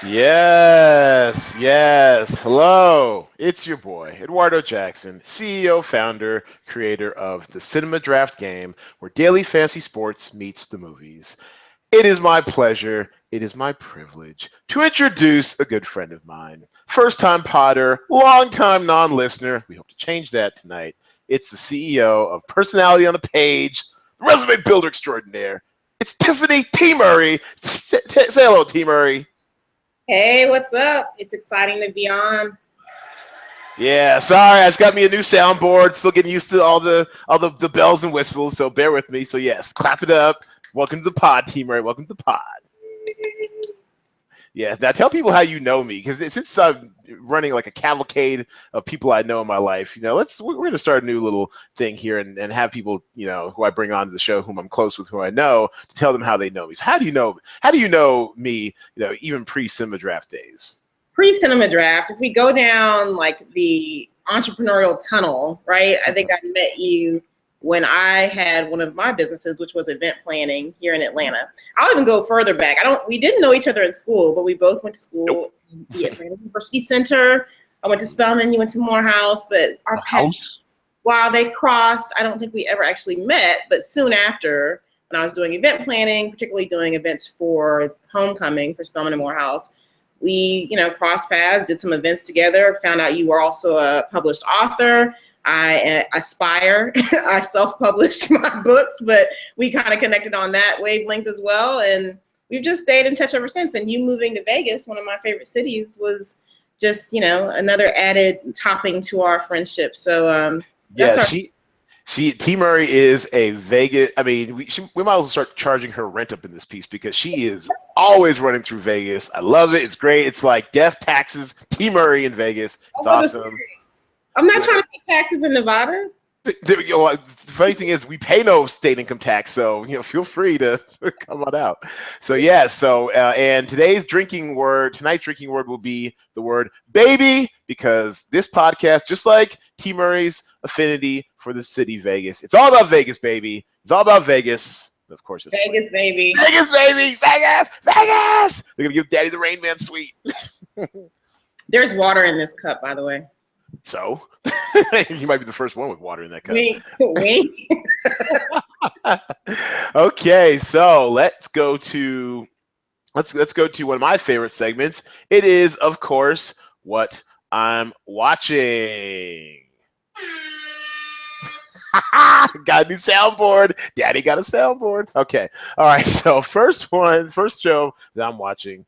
Yes, yes. Hello, it's your boy, Eduardo Jackson, CEO, founder, creator of the Cinema Draft Game, where daily fantasy sports meets the movies. It is my pleasure, it is my privilege to introduce a good friend of mine. First time Potter, long time non listener. We hope to change that tonight. It's the CEO of Personality on a Page, resume builder extraordinaire. It's Tiffany T. Murray. Say hello, T. Murray. Hey, what's up? It's exciting to be on. Yeah, sorry, it's got me a new soundboard. Still getting used to all the bells and whistles, so bear with me. So yes, clap it up. Welcome to the pod, team. Right, welcome to the pod. Yes, now tell people how you know me, because since I'm running like a cavalcade of people I know in my life, we're gonna start a new little thing here and have people who I bring on to the show, whom I'm close with, who I know, to tell them how they know me. So how do you know? How do you know me? Even pre-cinema draft days. Pre-cinema draft, if we go down like the entrepreneurial tunnel, right? I think I met you when I had one of my businesses, which was event planning here in Atlanta. I'll even go further back. We didn't know each other in school, but we both went to Nope. school in the Atlanta University Center. I went to Spelman, you went to Morehouse, but our paths, House. while they crossed, I don't think we ever actually met, but soon after, when I was doing event planning, particularly doing events for homecoming for Spelman and Morehouse, we, crossed paths, did some events together, found out you were also a published author. I aspire, I self-published my books, but we kind of connected on that wavelength as well. And we've just stayed in touch ever since. And you moving to Vegas, one of my favorite cities, was just, another added topping to our friendship. So that's Yeah, our she T Murray is a Vegas. I mean, we might as well start charging her rent up in this piece because she is always running through Vegas. I love it. It's great. It's like death taxes. T Murray in Vegas. It's awesome. I'm not trying to pay taxes in Nevada. The funny thing is, we pay no state income tax, so feel free to come on out. So yeah, and tonight's drinking word will be the word baby, because this podcast, just like T Murray's affinity for the city Vegas, it's all about Vegas, baby. It's all about Vegas. Of course, it's Vegas, baby. Vegas, baby, Vegas, Vegas. They're gonna give Daddy the Rain Man suite. There's water in this cup, by the way. So you might be the first one with water in that cup. Wink, wink. Okay, so let's go to one of my favorite segments. It is, of course, what I'm watching. Got a new soundboard. Daddy got a soundboard. Okay. All right. So first show that I'm watching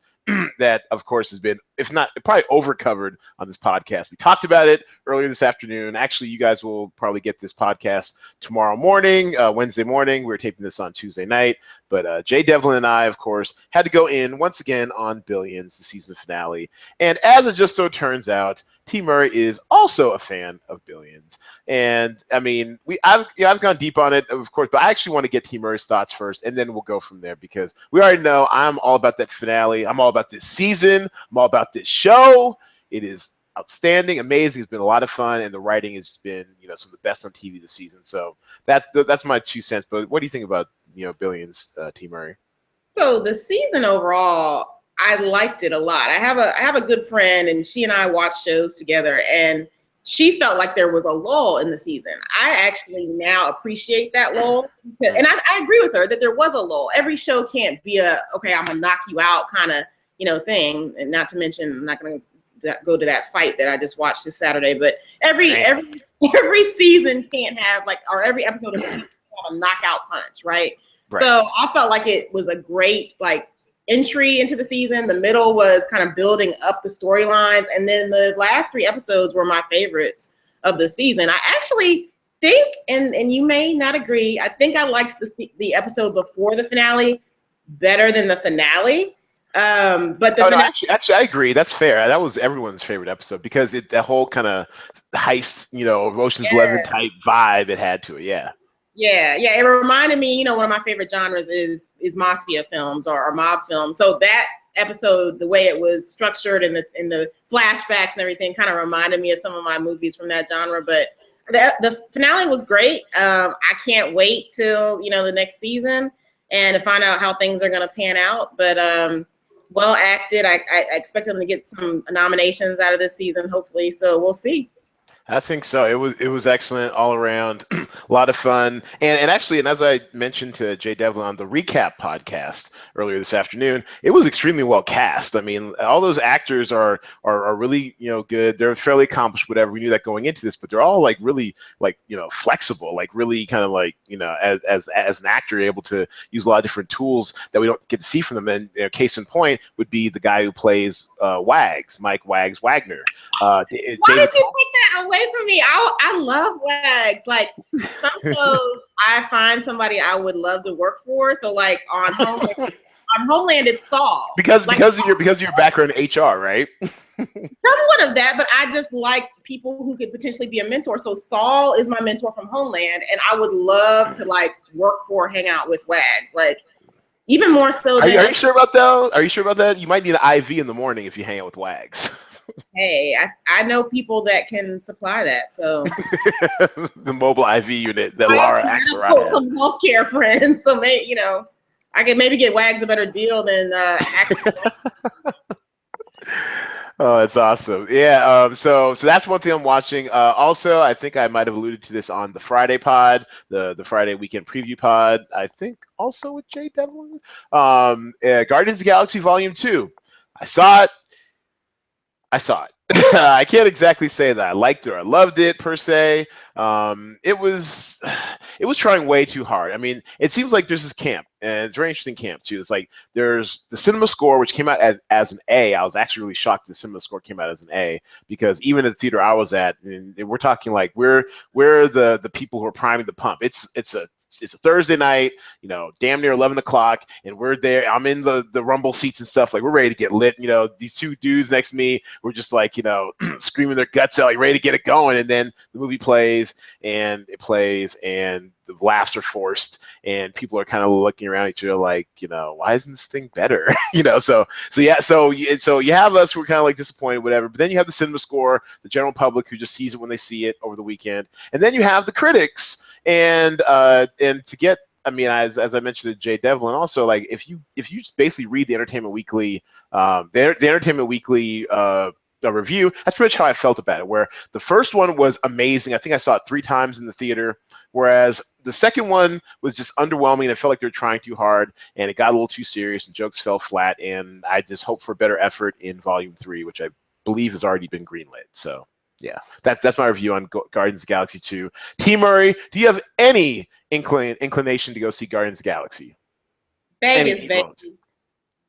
that, of course, has been, if not, probably overcovered on this podcast. We talked about it earlier this afternoon. Actually, you guys will probably get this podcast tomorrow morning, Wednesday morning. We were taping this on Tuesday night. But Jay Devlin and I, of course, had to go in once again on Billions, the season finale. And as it just so turns out, T. Murray is also a fan of Billions. And I mean, I've gone deep on it, of course, but I actually want to get T. Murray's thoughts first, and then we'll go from there, because we already know I'm all about that finale. I'm all about this season. I'm all about this show. It is outstanding, amazing. It's been a lot of fun, and the writing has been, some of the best on TV this season. So that's my 2 cents. But what do you think about Billions, T. Murray? So the season overall, I liked it a lot. I have a good friend, and she and I watch shows together, and she felt like there was a lull in the season. I actually now appreciate that lull, and I agree with her that there was a lull. Every show can't be okay, I'm gonna knock you out kind of thing, and not to mention I'm not gonna go to that fight that I just watched this Saturday. But every season can't have or every episode of the season have a knockout punch, right? Right. So I felt like it was a great entry into the season. The middle was kind of building up the storylines, and then the last 3 episodes were my favorites of the season. I actually think, and you may not agree, I think I liked the episode before the finale better than the finale. But the finale, actually, I agree. That's fair. That was everyone's favorite episode because that whole kind of heist, Ocean's 11 type vibe it had to it. Yeah. Yeah. It reminded me, one of my favorite genres is mafia films or mob films. So that episode, the way it was structured and the flashbacks and everything, kind of reminded me of some of my movies from that genre. But the finale was great. I can't wait till the next season and to find out how things are going to pan out. But well acted. I expect them to get some nominations out of this season, hopefully. So we'll see. I think so. It was excellent all around, a lot of fun, and actually, and as I mentioned to Jay Devlin on the recap podcast earlier this afternoon, it was extremely well cast. I mean, all those actors are really good. They're fairly accomplished, whatever. We knew that going into this, but they're all like really like flexible, like really kind of like as an actor, you're able to use a lot of different tools that we don't get to see from them. And case in point would be the guy who plays Wags, Mike Wags Wagner. Why did you take that away from me? I love Wags. Like some shows, I find somebody I would love to work for. So like on Homeland, it's Saul. Because like, of your background in HR, right? Somewhat of that, but I just like people who could potentially be a mentor. So Saul is my mentor from Homeland, and I would love to like work for, hang out with Wags. Like even more so. Are you sure about that? Are you sure about that? You might need an IV in the morning if you hang out with Wags. Hey, I know people that can supply that. So the mobile IV unit that Laura acts around. Some healthcare friends, so maybe I could maybe get Wags a better deal than Oh, that's awesome. Yeah. So that's one thing I'm watching. Also, I think I might have alluded to this on the Friday pod, the Friday weekend preview pod. I think also with Jay Devlin. Guardians of the Galaxy Volume 2. I saw it. I can't exactly say that I liked it or I loved it per se. It was trying way too hard. I mean, it seems like there's this camp, and it's a very interesting camp too. It's like there's the cinema score, which came out as an A. I was actually really shocked the cinema score came out as an A, because even at the theater I was at, and we're talking like we're the people who are priming the pump. It's a Thursday night, damn near 11 o'clock, and we're there. I'm in the rumble seats and stuff. Like, we're ready to get lit. These two dudes next to me were just like, screaming their guts out, like ready to get it going. And then the movie plays, and the laughs are forced, and people are kind of looking around each other like, why isn't this thing better? So you have us who are kind of like disappointed, whatever. But then you have the cinema score, the general public who just sees it when they see it over the weekend, and then you have the critics. And to get, I mean, as I mentioned to Jay Devlin, also, like if you just basically read the Entertainment Weekly, the Entertainment Weekly review, that's pretty much how I felt about it. Where the first one was amazing. I think I saw it 3 times in the theater. Whereas the second one was just underwhelming, and it felt like they were trying too hard, and it got a little too serious, and jokes fell flat. And I just hope for better effort in Volume 3, which I believe has already been greenlit. So. Yeah, that's my review on Guardians of the Galaxy 2. T. Murray, do you have any inclination to go see Guardians of the Galaxy? Vegas, baby.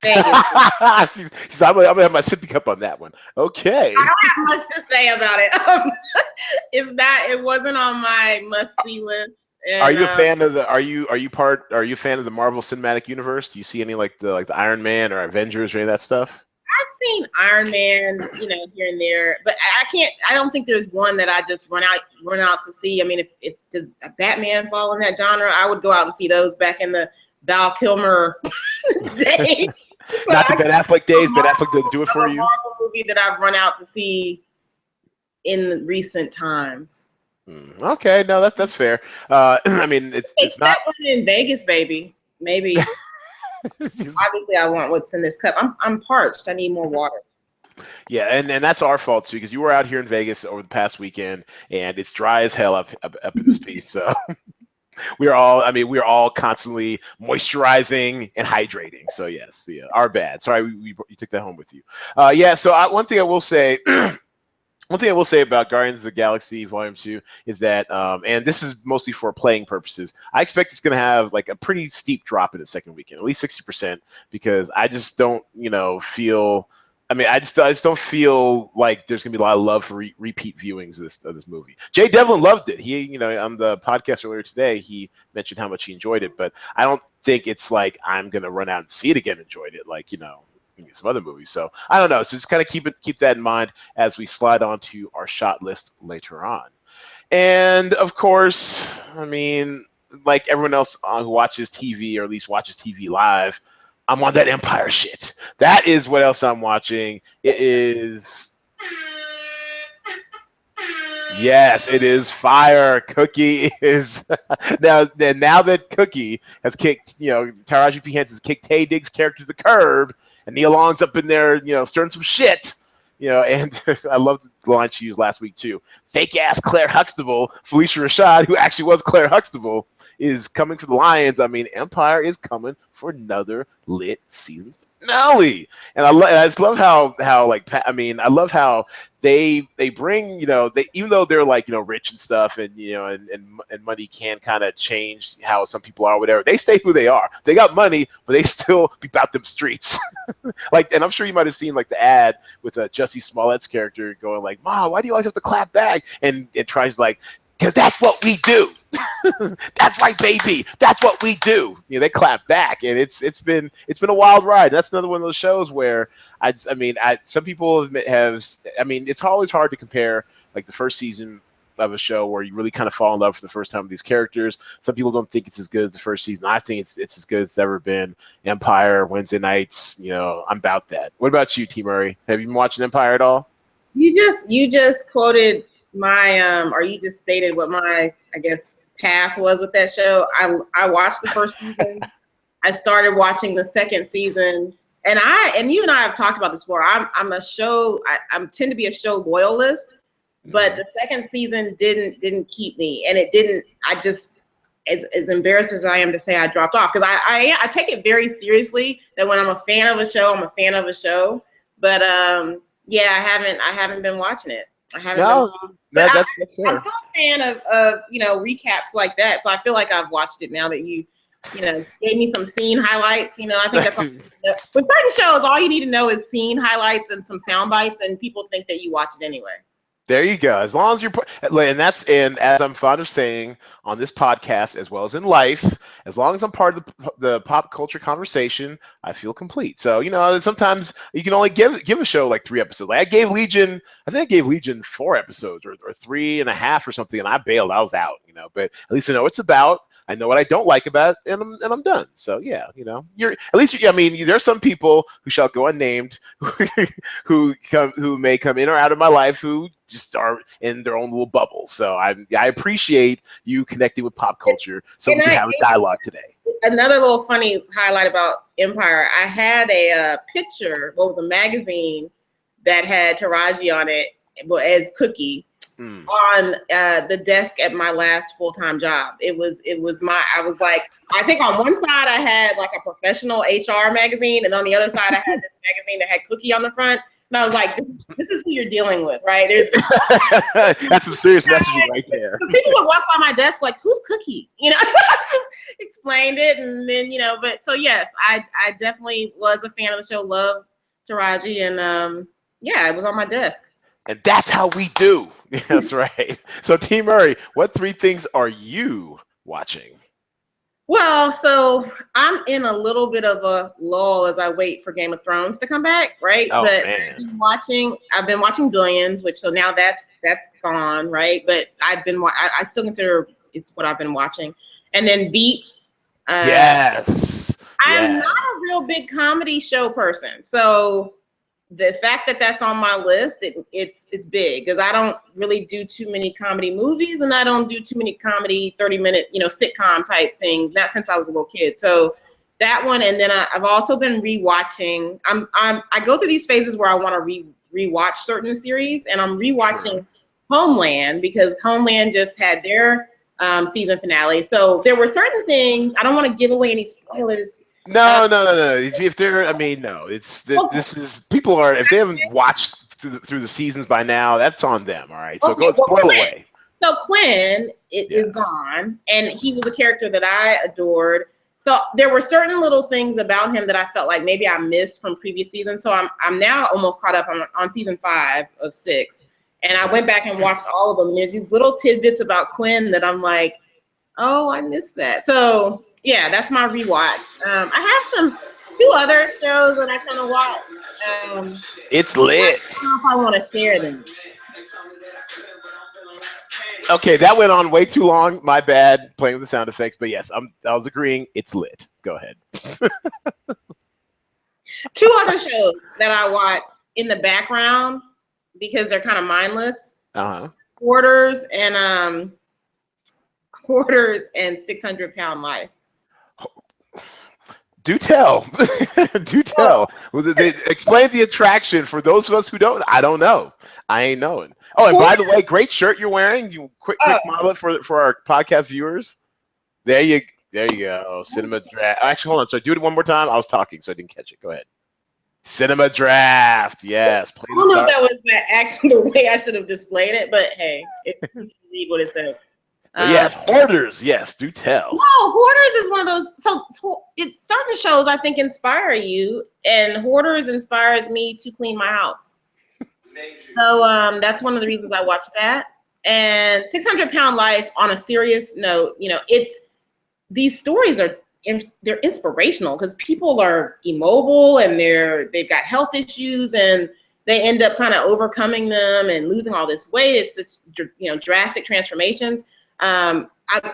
Vegas. I'm gonna have my sippy cup on that one. Okay. I don't have much to say about it. It wasn't on my must-see list. And, are you a fan of the? Are you a fan of the Marvel Cinematic Universe? Do you see any like the Iron Man or Avengers or any of that stuff? I've seen Iron Man, here and there, but I don't think there's one that I just run out to see. I mean, if does Batman fall in that genre, I would go out and see those back in the Val Kilmer days. Not the Ben Affleck days. Ben Affleck didn't do it for you. Marvel movie that I've run out to see in recent times. Okay, no, that's fair. I mean, it's not in Vegas, baby. Maybe. Obviously, I want what's in this cup. I'm parched. I need more water. Yeah, and that's our fault too, because you were out here in Vegas over the past weekend, and it's dry as hell up in this piece. So we're all constantly moisturizing and hydrating. So yes, our bad. Sorry, you took that home with you. So one thing I will say. One thing I will say about Guardians of the Galaxy Volume 2 is that, and this is mostly for playing purposes, I expect it's going to have like a pretty steep drop in the second weekend, at least 60%, because I just don't, feel. I mean, I just don't feel like there's gonna be a lot of love for repeat viewings of this movie. Jay Devlin loved it. He, on the podcast earlier today, he mentioned how much he enjoyed it, but I don't think it's like I'm gonna run out and see it again. Enjoyed it, like some other movies. So I don't know. So just kind of keep that in mind as we slide on to our shot list later on. And of course, I mean, like everyone else who watches TV, or at least watches TV live, I'm on that Empire shit. That is what else I'm watching. It is. Yes, it is fire. Cookie is now that Cookie has kicked, Taraji P. Henson has kicked Taye Diggs' character to the curb. and Nia Long's up in there, stirring some shit. And I love the line she used last week too. Fake ass Claire Huxtable, Felicia Rashad, who actually was Claire Huxtable, is coming for the Lions. I mean, Empire is coming for another lit season finale, and I just love how like I love how they bring they, even though they're like rich and stuff, and and money can kind of change how some people are, whatever. They stay who they are. They got money, but they still be about them streets. Like, and I'm sure you might have seen like the ad with Jussie Smollett's character going like, "Ma, why do you always have to clap back?" And it tries like, "Because that's what we do." That's right, baby. That's what we do. They clap back, and it's been a wild ride. That's another one of those shows where some people have. It's always hard to compare like the first season of a show where you really kind of fall in love for the first time with these characters. Some people don't think it's as good as the first season. I think it's as good as it's ever been. Empire, Wednesday nights. I'm about that. What about you, T. Murray? Have you been watching Empire at all? You just quoted my or you just stated what my, I guess, path was with that show. I watched the first season. I started watching the second season, and you and I have talked about this before. I tend to be a show loyalist, but the second season didn't keep me, and it didn't. I just, as embarrassed as I am to say, I dropped off, because I take it very seriously that when I'm a fan of a show, I'm a fan of a show. But yeah, I haven't been watching it. I haven't. That's fair. I'm still a fan of recaps like that. So I feel like I've watched it now that you gave me some scene highlights. I think that's all. With certain shows, all you need to know is scene highlights and some sound bites, and people think that you watch it anyway. There you go. As long as you're, and as I'm fond of saying on this podcast as well as in life, as long as I'm part of the pop culture conversation, I feel complete. So sometimes you can only give a show like 3 episodes. Like I think I gave Legion 4 episodes or 3.5 or something, and I bailed. I was out. But at least I know what it's about. I know what I don't like about it, and I'm done. So yeah, you're at least. There's some people who shall go unnamed who may come in or out of my life who just are in their own little bubble. So I appreciate you connecting with pop culture, so we can have a dialogue today. Another little funny highlight about Empire: I had a picture, a magazine that had Taraji on it, as Cookie. On the desk at my last full-time job. I was like, I think on one side I had like a professional HR magazine, and on the other side I had this magazine that had Cookie on the front. And I was like, this is who you're dealing with, right? That's some serious messaging right there. Because people would walk by my desk like, who's Cookie? I just explained it, and then but so yes, I definitely was a fan of the show, loved Taraji, and yeah, it was on my desk. And that's how we do. That's right. So, T. Murray, what 3 things are you watching? Well, so I'm in a little bit of a lull as I wait for Game of Thrones to come back, right? Oh, but man. I've been watching Billions, which so now that's gone, right? But I still consider it's what I've been watching. And then Veep. Yes. I'm not a real big comedy show person, so the fact that that's on my list, it's big, because I don't really do too many comedy movies, and I don't do too many comedy 30-minute sitcom type things. Not since I was a little kid. So that one, and then I've also been rewatching. I go through these phases where I want to rewatch certain series, and I'm rewatching Homeland, because Homeland just had their season finale. So there were certain things. I don't want to give away any spoilers. No. If they're, no. This is people are, if they haven't watched through the seasons by now, that's on them. All right. So go spoil away. So Quinn is gone, and he was a character that I adored. So there were certain little things about him that I felt like maybe I missed from previous seasons. So I'm now almost caught up on season 5 of 6, and I went back and watched all of them. And there's these little tidbits about Quinn that I'm like, oh, I missed that. So yeah, that's my rewatch. I have 2 other shows that I kind of watch. It's lit. I don't know if I want to share them. Okay, that went on way too long. My bad, playing with the sound effects. But yes, I was agreeing. It's lit. Go ahead. 2 other shows that I watch in the background because they're kind of mindless. Quarters and 600 Pound Life. Do tell. Do Well, tell. Well, they explain the attraction for those of us who don't. I don't know. I ain't knowing. Oh, and by the way, great shirt you're wearing. You quick uh, model it for our podcast viewers. There you there you go. Cinema draft. Actually, hold on. So do it one more time. I was talking, so I didn't catch it. Go ahead. Cinema draft. Yes. Play I the don't know if card. that was that actually the way I should have displayed it, but hey, you can read what it says. But Um, yes, hoarders. Yes, do tell. no, Hoarders is one of those. So it's certain shows I think inspire you, and Hoarders inspires me to clean my house. So that's one of the reasons I watched that. And 600 Pound Life, on a serious note, it's these stories are they're inspirational because people are immobile and they've got health issues and they end up kind of overcoming them and losing all this weight. It's drastic transformations. A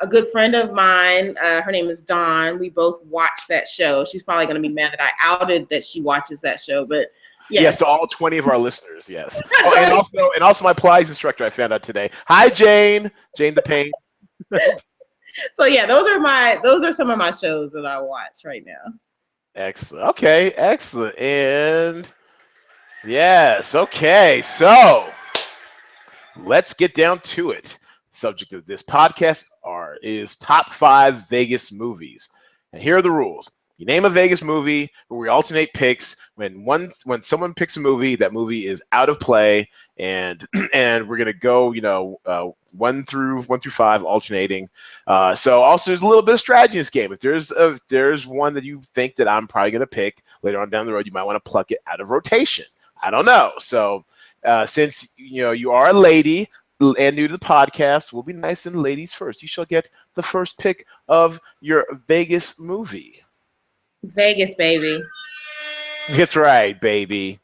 good friend of mine, her name is Dawn. We both watch that show. She's probably going to be mad that I outed that she watches that show, but Yes, yes. to all 20 of our listeners, yes. Oh, and also my Pilates instructor I found out today. Hi, Jane. Jane the Pain. So yeah, those are some of my shows that I watch right now. Excellent. Okay, excellent. And yes, okay. So let's get down to it. Subject of this podcast is top 5 Vegas movies. And here are the rules. You name a Vegas movie where we alternate picks. When someone picks a movie, that movie is out of play, and and we're gonna go, 1 through 5 alternating. So also there's a little bit of strategy in this game. If there's one that you think that I'm probably gonna pick later on down the road, you might want to pluck it out of rotation. I don't know. So since you are a lady and new to the podcast, we'll be nice and ladies first. You shall get the first pick of your Vegas movie. Vegas, baby. That's right, baby.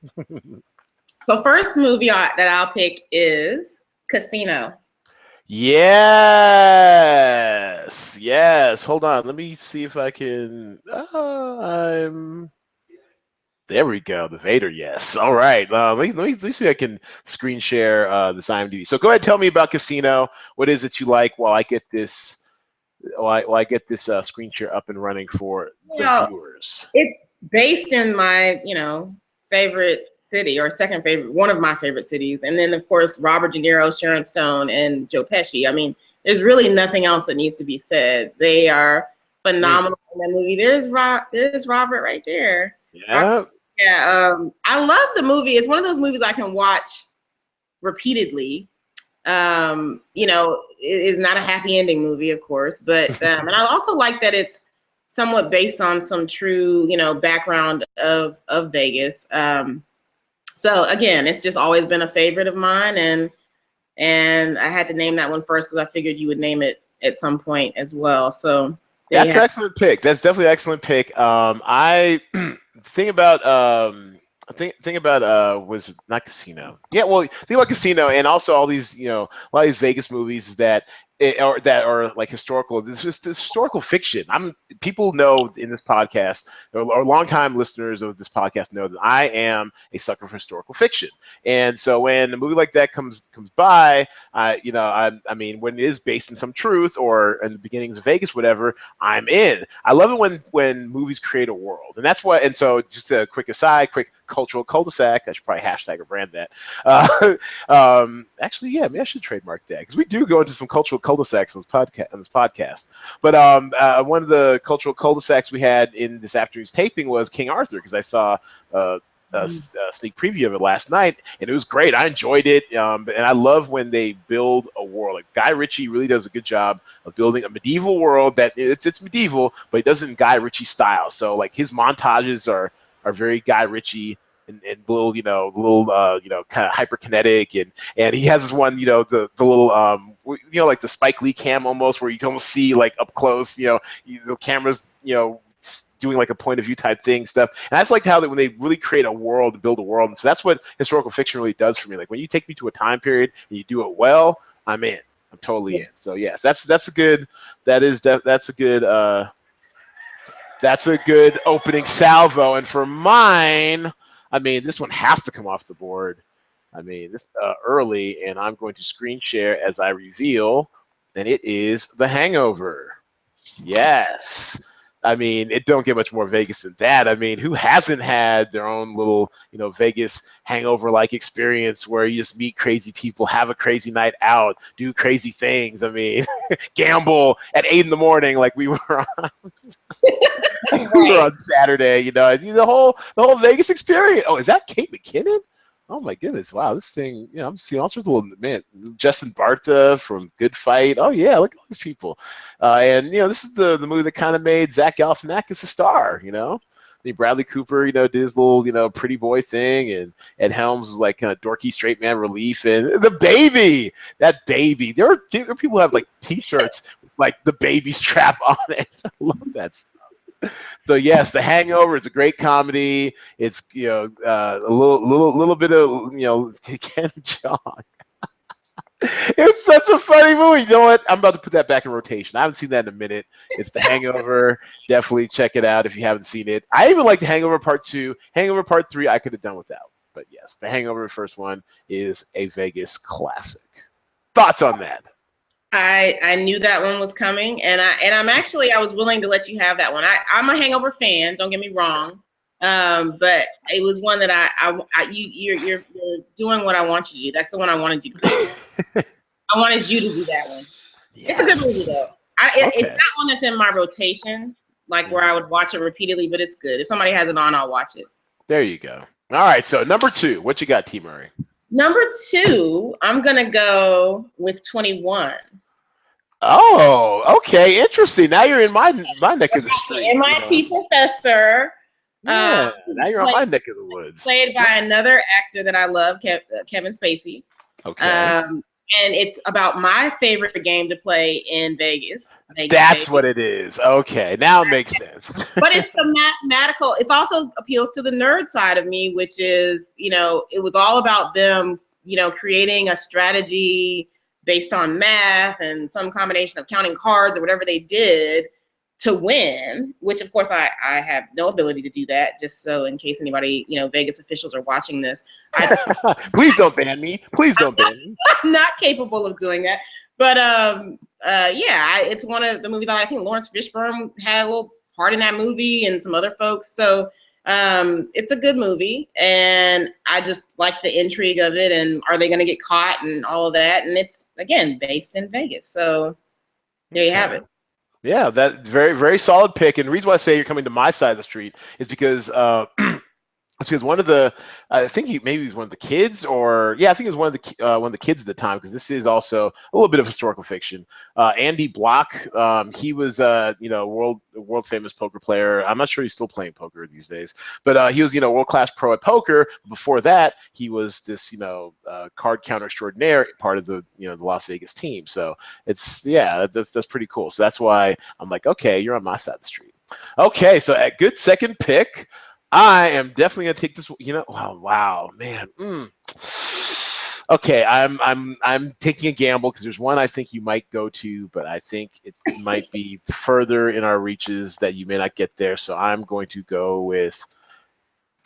So first movie that I'll pick is Casino. Yes, yes. Hold on. Let me see if I can. I'm. There we go. The Vader. Yes. All right. Let me see if I can screen share this IMDb. So go ahead. Tell me about Casino. What is it you like while I get this screen share up and running for the Well, viewers. it's based in my, favorite city or second favorite, one of my favorite cities. And then of course, Robert De Niro, Sharon Stone, and Joe Pesci. I mean, there's really nothing else that needs to be said. They are phenomenal in that movie. There's Robert right there. Yeah. Yeah. I love the movie. It's one of those movies I can watch repeatedly. It is not a happy ending movie, of course, but and I also like that it's somewhat based on some true, background of Vegas. So again, it's just always been a favorite of mine, and I had to name that one first because I figured you would name it at some point as well. So that's an excellent pick. That's definitely an excellent pick. I think about was not Casino. Yeah, well, think about Casino and also all these, a lot of these Vegas movies that are like historical. This is historical fiction. People know in this podcast, or longtime listeners of this podcast know that I am a sucker for historical fiction. And so when a movie like that comes by, I mean, when it is based in some truth or in the beginnings of Vegas, whatever, I'm in. I love it when movies create a world, and that's what. And so, just a quick aside, quick cultural cul-de-sac. I should probably hashtag or brand that. Actually, yeah, maybe I should trademark that because we do go into some cultural cul-de-sacs on this podcast. But one of the cultural cul-de-sacs we had in this afternoon's taping was King Arthur because I saw a sneak preview of it last night, and it was great. I enjoyed it, and I love when they build a world. Like Guy Ritchie really does a good job of building a medieval world that it's medieval, but he does it in Guy Ritchie style. So like his montages are very Guy Ritchie and little kind of hyperkinetic, and he has this one, the little like the Spike Lee cam almost, where you can almost see like up close, the cameras, doing like a point of view type thing stuff. And that's like how when they really create a world, build a world. And so that's what historical fiction really does for me. Like when you take me to a time period and you do it well, I'm in. I'm totally in. So yes, that's a good opening salvo. And for mine, I mean, this one has to come off the board. I mean, this early, and I'm going to screen share as I reveal, and it is The Hangover. Yes. I mean, it don't get much more Vegas than that. I mean, who hasn't had their own little, Vegas hangover-like experience where you just meet crazy people, have a crazy night out, do crazy things. I mean, gamble at 8 in the morning like we were on, we were Right. on Saturday. The whole Vegas experience. Oh, is that Kate McKinnon? Oh my goodness! Wow, this thing. I'm seeing all sorts of little man. Justin Bartha from Good Fight. Oh yeah, look at all these people. And this is the movie that kind of made Zach Galifianakis a star. Bradley Cooper, did his little, pretty boy thing, and Ed Helms was like kind of dorky straight man relief, and the baby, that baby. There are people who have like T-shirts with like the baby strap on it. I love that. So yes, The Hangover. It's a great comedy. It's a little bit of Ken Jeong. It's such a funny movie. You know what? I'm about to put that back in rotation. I haven't seen that in a minute. It's The Hangover. Definitely check it out if you haven't seen it. I even like The Hangover Part 2. Hangover Part 3 I could have done without. But yes, The Hangover first one is a Vegas classic. Thoughts on that? I knew that one was coming, and I was willing to let you have that one. I'm a Hangover fan. Don't get me wrong, but it was one that you're doing what I want you to do. That's the one I wanted you to do. I wanted you to do that one. Yes. It's a good movie though. It's not one that's in my rotation, like where I would watch it repeatedly, but it's good. If somebody has it on, I'll watch it. There you go. All right, so number 2, what you got, T. Murray? Number 2, I'm gonna go with 21. Oh, okay, interesting. Now you're in my neck of the street. MIT professor. Yeah, now you're on my neck of the woods. Played by another actor that I love, Kevin Spacey. Okay. And it's about my favorite game to play in Vegas. That's what it is. Okay, now it makes sense. But it's the mathematical. It also appeals to the nerd side of me, which is, it was all about them, creating a strategy based on math and some combination of counting cards or whatever they did to win, which of course I have no ability to do that, just so in case anybody, Vegas officials are watching this. Please don't ban me. Please don't ban me. I'm not capable of doing that. But it's one of the movies I think Lawrence Fishburne had a little part in that movie and some other folks. So it's a good movie, and I just like the intrigue of it, and are they going to get caught and all of that. And it's, again, based in Vegas. So there you have it. Yeah, that very, very solid pick. And the reason why I say you're coming to my side of the street is because it's because one of the, I think maybe he was one of the kids, I think it was one of the kids at the time, because this is also a little bit of historical fiction. Andy Block, he was world famous poker player. I'm not sure he's still playing poker these days, but he was world class pro at poker. Before that, he was this card counter extraordinaire, part of the the Las Vegas team. So it's that's pretty cool. So that's why I'm like, okay, you're on my side of the street. Okay, so a good second pick. I am definitely gonna take this. Wow, man. Okay, I'm taking a gamble because there's one I think you might go to, but I think it might be further in our reaches that you may not get there. So I'm going to go with.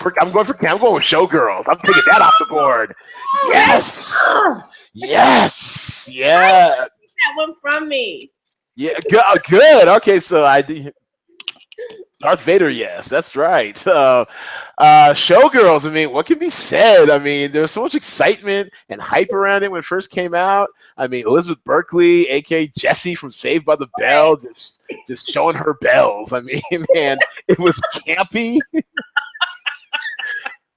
I'm going with Showgirls. I'm taking that off the board. Yes, yes, yeah. That one from me. Yeah, good. Okay, so I do. Darth Vader, yes, that's right. Showgirls, I mean, what can be said? I mean, there was so much excitement and hype around it when it first came out. I mean, Elizabeth Berkley, aka Jessie from Saved by the Bell, just showing her bells. I mean, man, it was campy.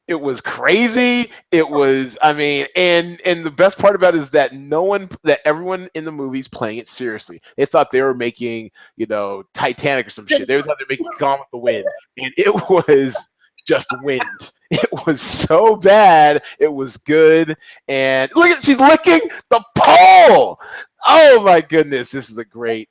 It was crazy. It was, I mean, and the best part about it is that everyone in the movie's playing it seriously. They thought they were making, Titanic or some shit. They thought they were making Gone with the Wind, and it was just wind. It was so bad. It was good. And look at, she's licking the pole. Oh my goodness, this is a great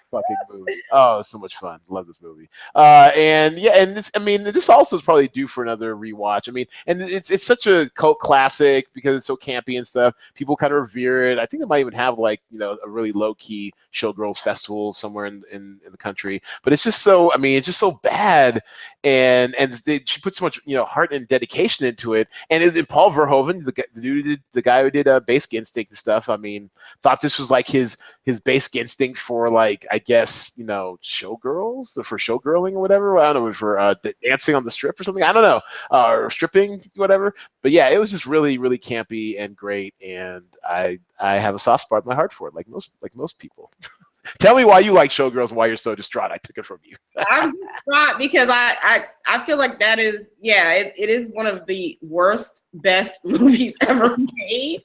fucking movie. Oh, so much fun. Love this movie. And this, I mean, this also is probably due for another rewatch. I mean, and it's such a cult classic because it's so campy and stuff. People kind of revere it. I think it might even have like, a really low key Showgirls festival somewhere in the country. But it's just so, I mean, it's just so bad. And she put so much, heart and dedication into it. And Paul Verhoeven, the guy who did Basic Instinct and stuff, I mean, thought this was like his Basic Instinct for like, I guess, showgirls, for showgirling or whatever. I don't know, for dancing on the strip or something. I don't know, or stripping, whatever. But yeah, it was just really, really campy and great, and I have a soft spot in my heart for it, like most people. Tell me why you like Showgirls and why you're so distraught. I took it from you. I'm distraught because I feel like that is, yeah, it is one of the worst, best movies ever made.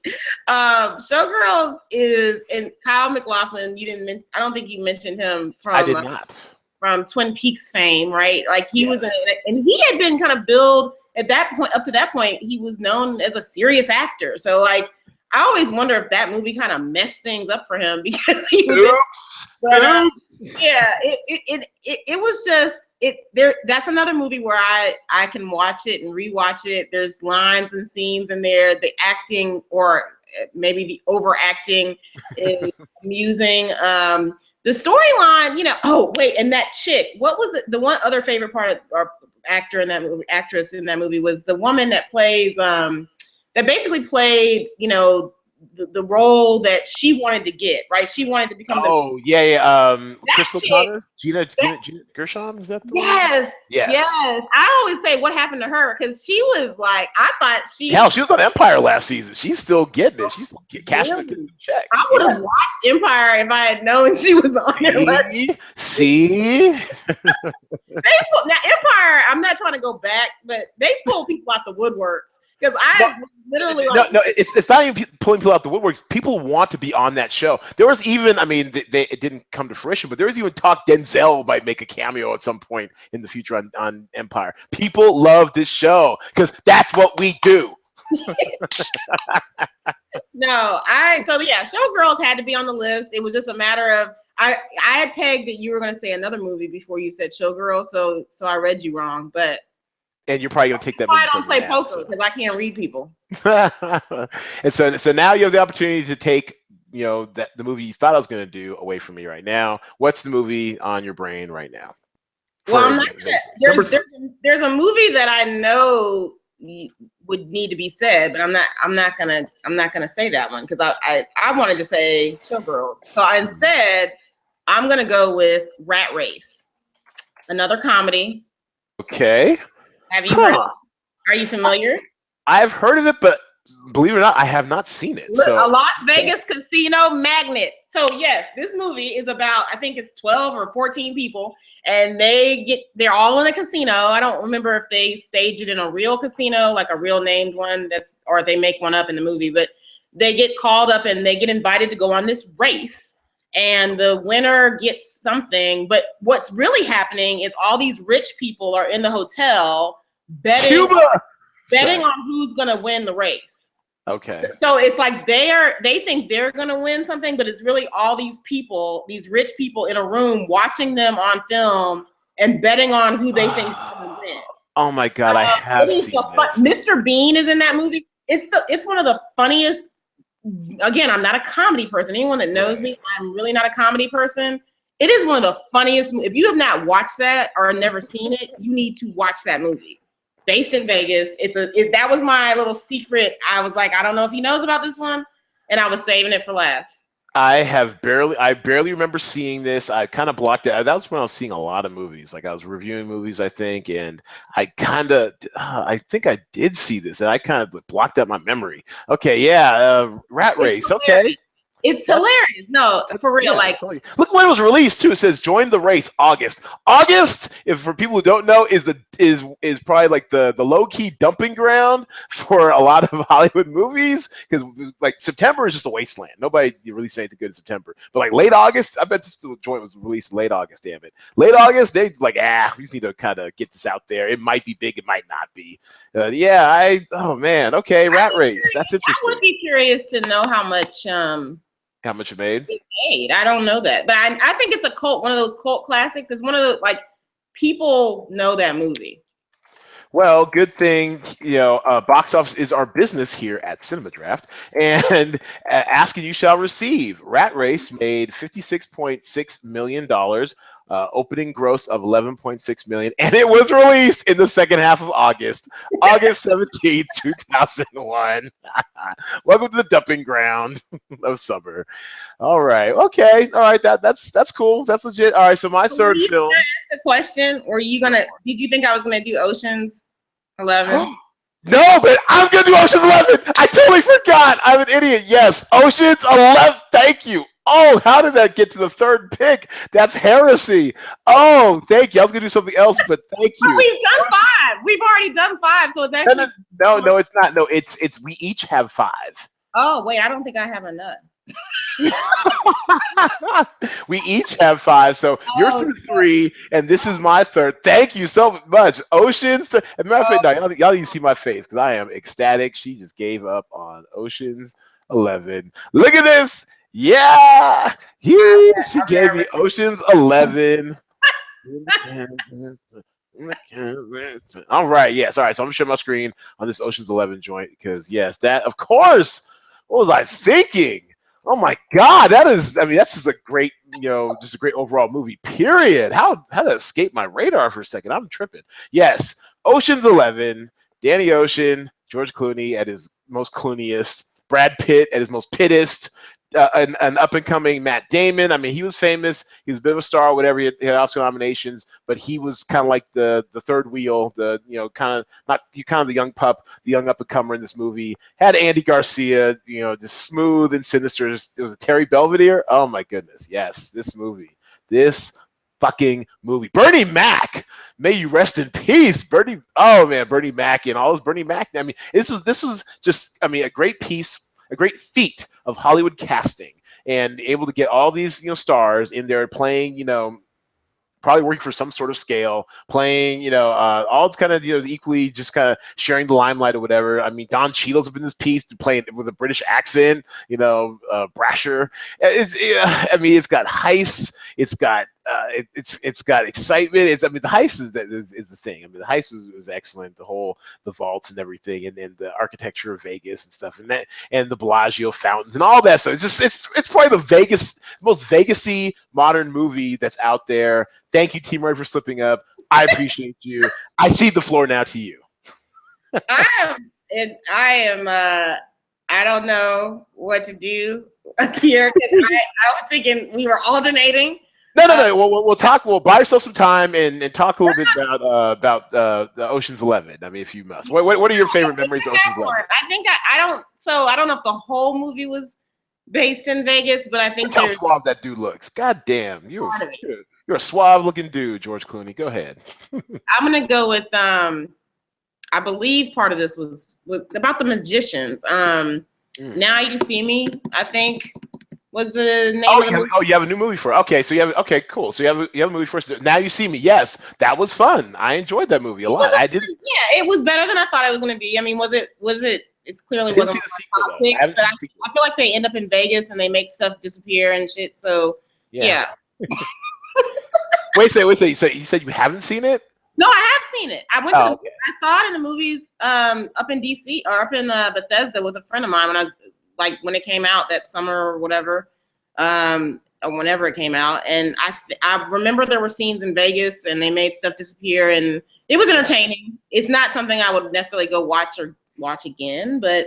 Showgirls is, and Kyle MacLachlan, I don't think you mentioned him I did not. From Twin Peaks fame, right? Like he was in it, and he had been kind of billed at that point. Up to that point, he was known as a serious actor. So like, I always wonder if that movie kind of messed things up for him because he was. Yeah, it was just there. That's another movie where I can watch it and rewatch it. There's lines and scenes in there. The acting, or maybe the overacting, is amusing. The storyline, oh wait, and that chick. What was it? The one other favorite part of our actress in that movie was the woman that plays that basically played, the role that she wanted to get, right? She wanted to become Crystal Connors? Gina Gershon, is that the one? Yes. I always say what happened to her, because she was like, I thought she was on Empire last season. She's still getting it. She's still cashing the checks. I would have watched Empire if I had known she was on there. See? Now Empire, I'm not trying to go back, but they pull people out the woodworks. Because literally no, it's not even pulling people out the woodworks. People want to be on that show. There was even, it didn't come to fruition, but there was even talk Denzel might make a cameo at some point in the future on Empire. People love this show because that's what we do. Showgirls had to be on the list. It was just a matter of I had pegged that you were going to say another movie before you said Showgirls, so I read you wrong, but. And you're probably going to take that. I don't play poker because I can't read people. And so now you have the opportunity to take, the movie you thought I was going to do away from me right now. What's the movie on your brain right now? Well, I'm not gonna, there's a movie that I know would need to be said, but I'm not gonna say that one because I wanted to say Showgirls. So instead, I'm gonna go with Rat Race, another comedy. Okay. Have you heard of it? Are you familiar? I've heard of it, but believe it or not, I have not seen it. A Las Vegas casino magnate. So yes, this movie is about, I think it's 12 or 14 people, and they're all in a casino. I don't remember if they stage it in a real casino, like a real named one, or they make one up in the movie, but they get called up and they get invited to go on this race. And the winner gets something, but what's really happening is all these rich people are in the hotel betting on who's gonna win the race. Okay. So it's like they think they're gonna win something, but it's really all these people, these rich people in a room watching them on film and betting on who they think is gonna win. Oh my God, I have seen this. Mr. Bean is in that movie. It's one of the funniest. Again, I'm not a comedy person. Anyone that knows me, I'm really not a comedy person. It is one of the funniest. If you have not watched that or never seen it, you need to watch that movie. Based in Vegas. That was my little secret. I was like, I don't know if he knows about this one, and I was saving it for last. I barely remember seeing this. I kind of blocked it. That was when I was seeing a lot of movies. Like I was reviewing movies, I think, and I think I did see this, and I kind of blocked out my memory. Okay, yeah, Rat Race. Okay. It's hilarious. No, for real. Yeah, like, look when it was released too. It says join the race August. August, if for people who don't know, is probably like the low key dumping ground for a lot of Hollywood movies, because like September is just a wasteland. Nobody really saying anything good in September. But like late August, I bet this joint was released late August. Damn it, late August. They like we just need to kind of get this out there. It might be big, it might not be. Oh man, okay, Rat Race. That's interesting. I would be curious to know how much it made? It made. I don't know that, but I think it's one of those cult classics. It's one of the, like, people know that movie. Well, good thing, box office is our business here at Cinema Draft, and ask and you shall receive. Rat Race made $56.6 million opening gross of 11.6 million, and it was released in the second half of August, August 17th, 2001. Welcome to the dumping ground of summer. All right, okay, all right, that's cool, that's legit. All right, so my third film. The question: Were you gonna? Did you think I was gonna do Ocean's 11? No, but I'm gonna do Ocean's 11. I totally forgot. I'm an idiot. Yes, Ocean's 11. Thank you. Oh, how did that get to the third pick? That's heresy. Oh, thank you. I was gonna do something else, but thank you. Oh, we've done 5. We've already done 5, so it's actually no, it's not. No, it's we each have 5. Oh wait, I don't think I have a nut. We each have 5, so you're through 3, and this is my third. Thank you so much, Oceans. As a matter of fact, no, y'all need to see my face because I am ecstatic. She just gave up on Oceans 11. Look at this. Yeah, she gave me Oceans 11. All right, yes, all right. So I'm gonna share my screen on this Ocean's 11 joint because yes, that of course. What was I thinking? Oh my God, that is. I mean, that's just a great, just a great overall movie. Period. How did that escape my radar for a second? I'm tripping. Yes, Ocean's 11. Danny Ocean, George Clooney at his most Clooneyest, Brad Pitt at his most pittest. An up and coming Matt Damon. I mean, he was famous. He was a bit of a star, whatever. He had Oscar nominations, but he was kind of like the third wheel, the kind of the young pup, the young up and comer in this movie. Had Andy Garcia, just smooth and sinister. It was a Terry Belvedere. Oh my goodness, yes, this fucking movie. Bernie Mac, may you rest in peace, Bernie. Oh man, Bernie Mac and all those Bernie Mac. I mean, this was just, I mean, a great piece. A great feat of Hollywood casting and able to get all these stars in there playing probably working for some sort of scale, playing all kind of equally just kind of sharing the limelight or whatever. I mean, Don Cheadle's up in this piece playing with a British accent, Brasher. I mean, it's got heists, it's got it's got excitement. I mean, the heist is the thing. I mean, the heist was excellent. The vaults and everything, and the architecture of Vegas and stuff, and the Bellagio fountains and all that. So it's probably the most Vegas-y modern movie that's out there. Thank you, T. Murray, for slipping up. I appreciate you. I cede the floor now to you. I don't know what to do here. I was thinking we were alternating. No. We'll talk. We'll buy yourself some time and talk a little bit about the Ocean's 11. I mean, if you must. What are your favorite memories of Ocean's 11? I think I don't. So I don't know if the whole movie was based in Vegas, but I think look how suave that dude looks. God damn, you're a suave-looking dude, George Clooney. Go ahead. I'm gonna go with I believe part of this was about the magicians. Now You See Me, I think, was the name of the movie. Oh, you have a new movie for it. Okay, so okay, cool. So you have a movie for us. Now You See Me. Yes, that was fun. I enjoyed that movie a lot. I didn't. Yeah, it was better than I thought it was going to be. I mean, was it? It clearly wasn't my topic, but I feel like they end up in Vegas and they make stuff disappear and shit. So yeah. Wait. So you said you haven't seen it? No, I have seen it. I went to I saw it in the movies up in DC or up in Bethesda with a friend of mine when it came out that summer or whatever, or whenever it came out. And I remember there were scenes in Vegas and they made stuff disappear and it was entertaining. It's not something I would necessarily go watch again, but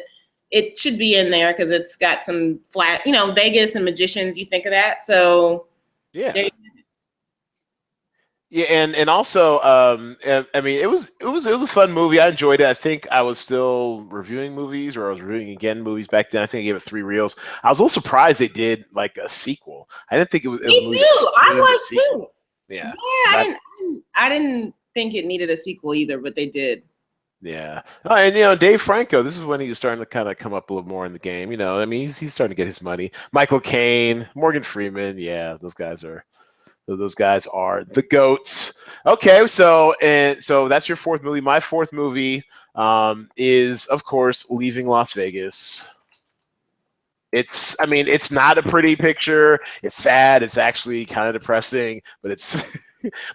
it should be in there because it's got some flat, Vegas and magicians. You think of that, so yeah. Yeah, and also, I mean, it was a fun movie. I enjoyed it. I think I was still reviewing movies, or I was reviewing again movies back then. I think I gave it 3 reels. I was a little surprised they did like a sequel. I didn't think it was. Me too. I was too. Yeah. Yeah, I didn't think it needed a sequel either, but they did. Yeah, and Dave Franco. This is when he was starting to kind of come up a little more in the game. I mean, he's starting to get his money. Michael Caine, Morgan Freeman. Yeah, those guys are the GOATs. Okay, so that's your fourth movie. My fourth movie is, of course, Leaving Las Vegas. It's not a pretty picture. It's sad. It's actually kind of depressing, but it's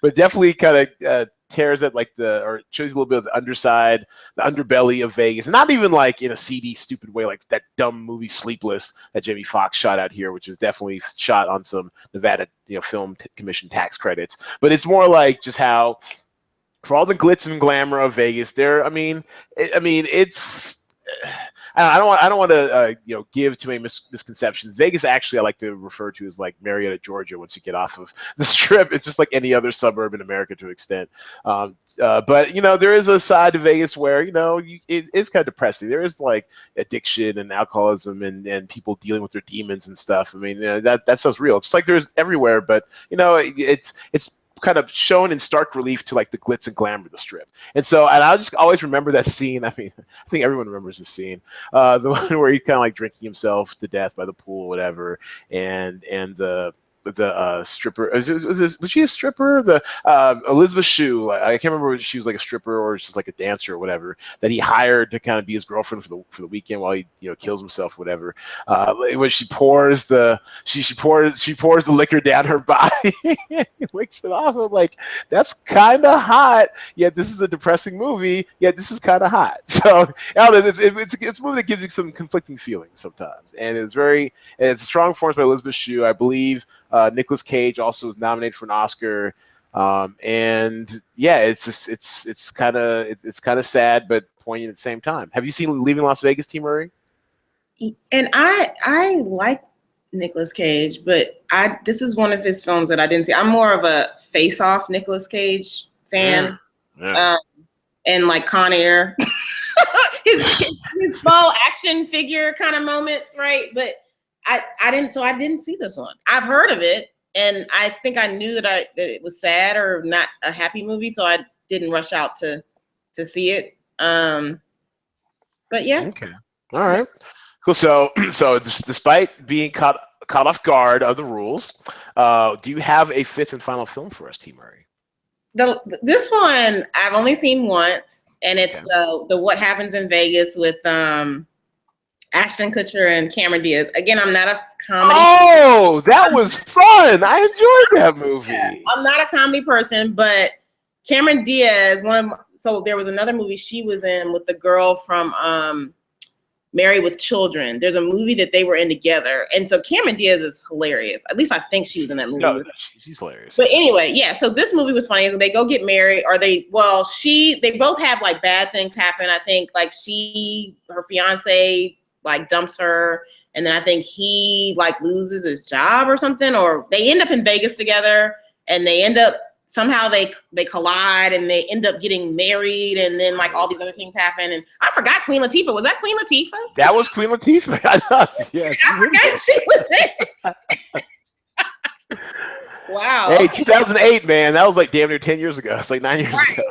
but definitely kind of tears at like or shows you a little bit of the underside, the underbelly of Vegas. Not even like in a seedy, stupid way, like that dumb movie Sleepless that Jamie Foxx shot out here, which was definitely shot on some Nevada, Film Commission tax credits. But it's more like just how, for all the glitz and glamour of Vegas, it's. I don't want to give too many misconceptions. Vegas, actually, I like to refer to as like Marietta, Georgia. Once you get off of the Strip, it's just like any other suburb in America to an extent. But there is a side to Vegas where it is kind of depressing. There is like addiction and alcoholism and people dealing with their demons and stuff. I mean, that sounds real. It's like there's everywhere, but it's kind of shown in stark relief to like the glitz and glamour of the Strip. And I'll just always remember that scene. I mean, I think everyone remembers the scene, the one where he's kind of like drinking himself to death by the pool, whatever, and the stripper, was she a stripper? The Elizabeth Shue, I can't remember if she was like a stripper or just like a dancer or whatever, that he hired to kind of be his girlfriend for the weekend while he kills himself, whatever. When she pours the liquor down her body, he licks it off. I'm like, that's kind of hot. Yet this is a depressing movie. Yet this is kind of hot. So it's a movie that gives you some conflicting feelings sometimes, and it's a strong performance by Elizabeth Shue, I believe. Nicolas Cage also was nominated for an Oscar, and yeah, it's kind of sad but poignant at the same time. Have you seen Leaving Las Vegas, T. Murray? And I like Nicolas Cage, but this is one of his films that I didn't see. I'm more of a Face Off Nicolas Cage fan, and like Con Air, his full action figure kind of moments, right? But I didn't see this one. I've heard of it, and I think I knew that it was sad or not a happy movie, so I didn't rush out to see it. But yeah. Okay. All right. Cool. So despite being caught off guard of the rules, do you have a fifth and final film for us, T. Murray? This one I've only seen once, and it's the What Happens in Vegas with Ashton Kutcher and Cameron Diaz. Again, I'm not a comedy. Oh, that was fun. I enjoyed that movie. Yeah, I'm not a comedy person, but Cameron Diaz, so there was another movie she was in with the girl from Married with Children. There's a movie that they were in together. And so Cameron Diaz is hilarious. At least I think she was in that movie. No, she's hilarious. But anyway, yeah, so this movie was funny. They go get married, or they both have like bad things happen. I think like her fiance like dumps her, and then I think he like loses his job or something, or they end up in Vegas together, and they end up somehow they collide and they end up getting married, and then like all these other things happen. And I forgot Queen Latifah. Was that Queen Latifah? That was Queen Latifah. Yeah, I forgot she was in. Wow. Hey, 2008, man. That was like damn near 10 years ago. It's like 9 years ago.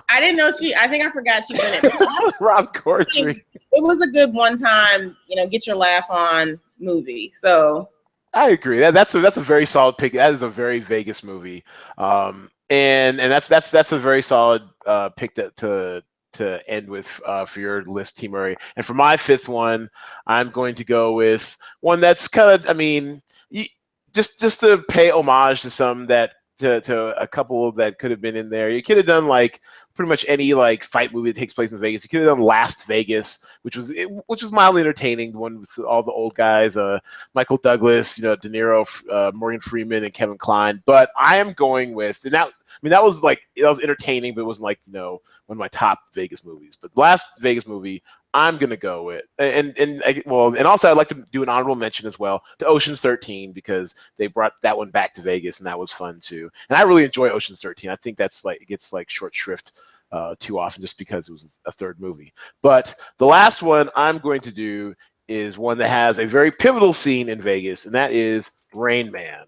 I didn't know I think I forgot she was in it. Rob Corddry. It was a good one time, get your laugh on movie. So I agree. That's a very solid pick. That is a very Vegas movie. And that's a very solid pick to end with for your list, T. Murray. And for my fifth one, I'm going to go with one that's kind of, just to pay homage to some to a couple that could have been in there. You could have done like pretty much any like fight movie that takes place in Vegas. You could have done Last Vegas, which was mildly entertaining. The one with all the old guys, Michael Douglas, De Niro, Morgan Freeman, and Kevin Kline. But I am going with, and that was entertaining, but it wasn't like one of my top Vegas movies. But the Last Vegas movie, I'm gonna go with, and also I'd like to do an honorable mention as well to Ocean's 13, because they brought that one back to Vegas and that was fun too. And I really enjoy Ocean's 13. I think that's it gets like short shrift too often just because it was a third movie. But the last one I'm going to do is one that has a very pivotal scene in Vegas, and that is Rain Man.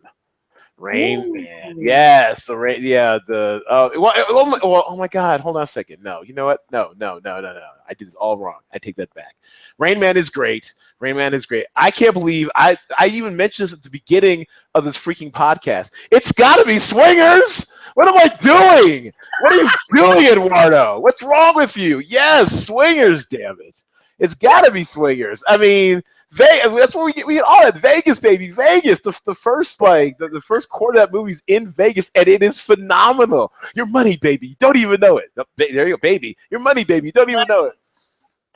Rain Man, yes, the rain, yeah, oh my God, hold on a second. No, you know what? No, I did this all wrong. I take that back. Rain Man is great. Rain Man is great. I can't believe I even mentioned this at the beginning of this freaking podcast. It's got to be Swingers. What am I doing? What are you doing, Eduardo? What's wrong with you? Yes, Swingers. Damn it! It's got to be Swingers. I mean, That's where we get all that. Vegas, baby, Vegas. The first the first quarter of that movie's in Vegas, and it is phenomenal. Your money, baby. You don't even know it. There you go, baby. Your money, baby. You don't even know it.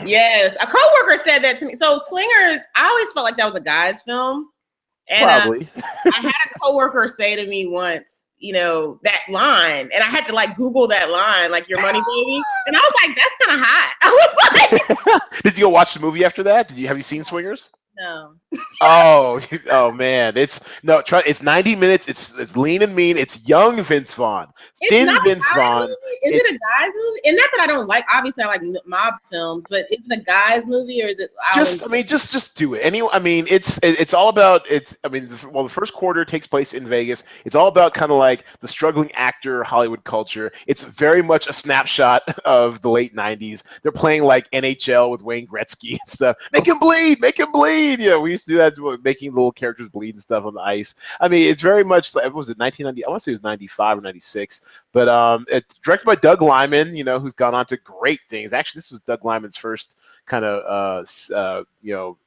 Yes, a coworker said that to me. So Swingers, I always felt like that was a guy's film, and Probably. I had a coworker say to me once, you know, that line, and I had to like Google that line, like "your money, baby," and I was like, "That's kind of hot." I was like, Did you go watch the movie after that? Have you seen Swingers? "No, Oh, oh man, it's no. Try. It's 90 minutes. It's lean and mean. It's young Vince Vaughn, it's thin not a Vince guy's Vaughn. movie. Is it a guy's movie?" And not that I don't like. Obviously, I like mob films, but is it a guy's movie or is it? Just do it. I mean, it's all about it's. I mean, the first quarter takes place in Vegas. It's all about kind of like the struggling actor Hollywood culture. It's very much a snapshot of the late 90s. They're playing like NHL with Wayne Gretzky and stuff. Make him bleed, make him bleed. You know, we used to do that, making little characters bleed and stuff on the ice. I mean, it's very much like, what was it, 1990? I want to say it was 95 or 96. But it's directed by Doug Liman, you know, who's gone on to great things. Actually, this was Doug Liman's first kind of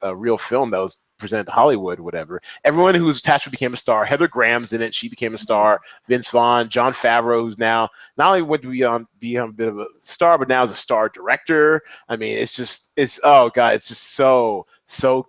real film that was presented to Hollywood, whatever. Everyone who was attached became a star. Heather Graham's in it; she became a star. Vince Vaughn, Jon Favreau, who's now not only went to be a bit of a star, but now is a star director. I mean, it's oh god, it's just so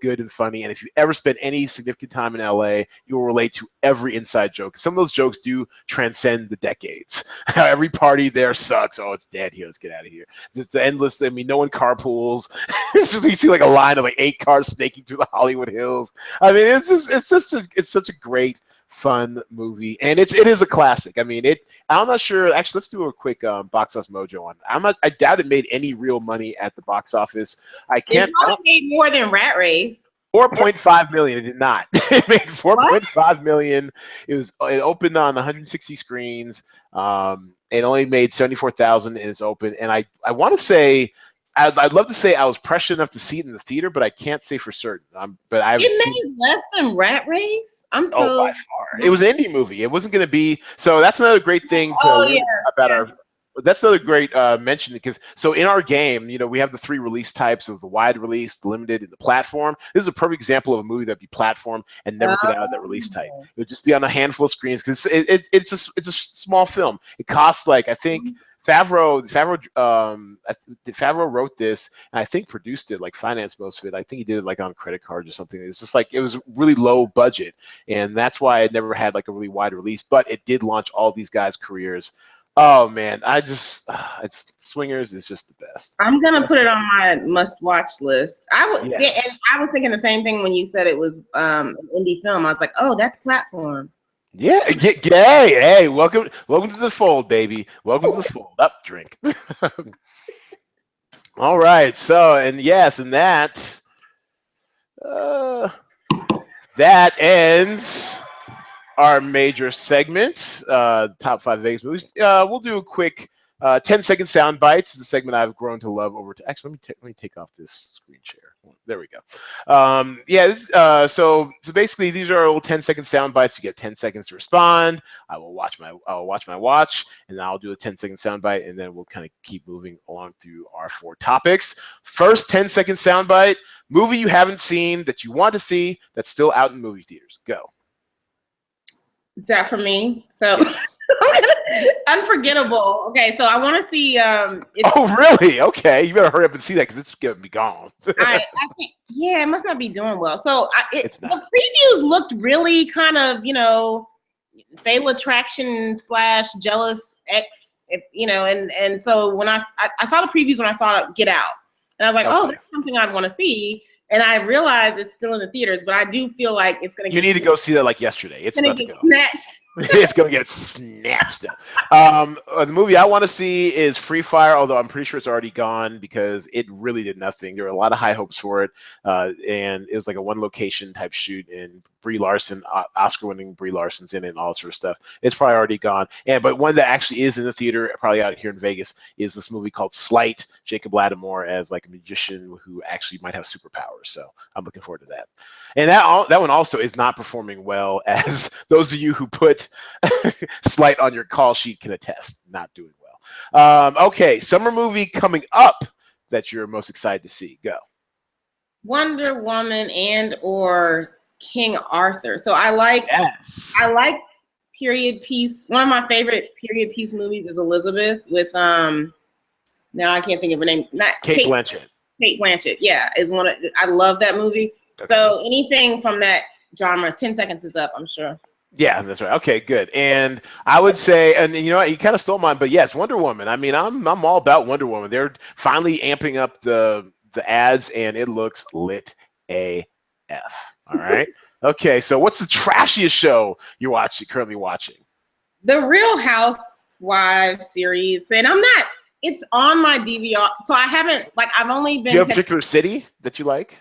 good and funny. And if you ever spend any significant time in LA, you will relate to every inside joke. Some of those jokes do transcend the decades. Every party there sucks. Oh, it's dead here. Let's get out of here. Just the endless. I mean, no one carpools. It's just you see like a line of like 8 cars snaking through the Hollywood Hills. I mean, it's such a great fun movie, and it is a classic. I mean, I'm not sure. Actually, let's do a quick box office mojo on it. I doubt it made any real money at the box office. it probably made more than Rat Race." 4.5 million. It did not. It made 4.5 million. It opened on 160 screens. It only made 74,000 and it's open. And I want to say, I'd love to say I was prescient enough to see it in the theater, but I can't say for certain. But It made less than Rat Race. By far. It was an indie movie. It wasn't going to be. So that's another great thing That's another great mention, because so in our game, you know, we have the 3 release types of the wide release, the limited, and the platform. This is a perfect example of a movie that'd be platform and never get out of that release type. It would just be on a handful of screens because it's a small film. It costs like, I think Favreau wrote this and I think produced it, like financed most of it. I think he did it like on credit cards or something. It's just like it was really low budget, and that's why it never had like a really wide release. But it did launch all these guys' careers. Oh man, it's Swingers is just the best. I'm gonna put it on my must-watch list. And I was thinking the same thing when you said it was an indie film. I was like, oh, that's platform. Yeah, hey, welcome to the fold, baby. Welcome to the fold. Up, drink. All right, so that ends our major segment, top 5 Vegas movies. We'll do a quick 10-second sound bites. It's a segment I've grown to love over. Actually, let me take off this screen share. There we go. So basically, these are little 10-second sound bites. You get 10 seconds to respond. I will watch my watch, and then I'll do a 10-second sound bite, and then we'll kind of keep moving along through our 4 topics. First 10-second sound bite: movie you haven't seen that you want to see that's still out in movie theaters. Go. Is that for me? So Unforgettable. Okay, so I want to see. Oh, really? Okay, you better hurry up and see that because it's gonna be gone. I think, yeah, it must not be doing well. So the previews looked really kind of, you know, Fatal Attraction / Jealous X, you know, and so when I saw the previews when I saw Get Out, and I was like, oh, that's something I'd want to see. And I realized it's still in the theaters, but I do feel like it's going to get... You need to go see that like yesterday. It's going to get snatched. It's going to get snatched up. The movie I want to see is Free Fire, although I'm pretty sure it's already gone because it really did nothing. There were a lot of high hopes for it, and it was like a one-location type shoot, and Brie Larson, Oscar-winning Brie Larson's in it and all that sort of stuff. It's probably already gone. But one that actually is in the theater, probably out here in Vegas, is this movie called Slight. Jacob Latimore as like a magician who actually might have superpowers. So I'm looking forward to that. And that one also is not performing well, as those of you who put Slight on your call sheet can attest. Not doing well. Okay, summer movie coming up that you're most excited to see. Go. Wonder Woman and or King Arthur. So I Yes. like period piece. One of my favorite period piece movies is Elizabeth with now I can't think of her name. Not Kate Blanchett. Kate Blanchett. Yeah, is one of I love that movie. Okay. So anything from that genre, 10 seconds is up, I'm sure. Yeah, that's right. Okay, good. And I would say, and you know what, you kind of stole mine, but yes, Wonder Woman. I mean, I'm all about Wonder Woman. They're finally amping up the ads, and it looks lit AF. All right. Okay, so what's the trashiest show you're currently watching? The Real Housewives series, and I'm not. It's on my DVR, so I haven't like I've only Do been. you have a particular city that you like?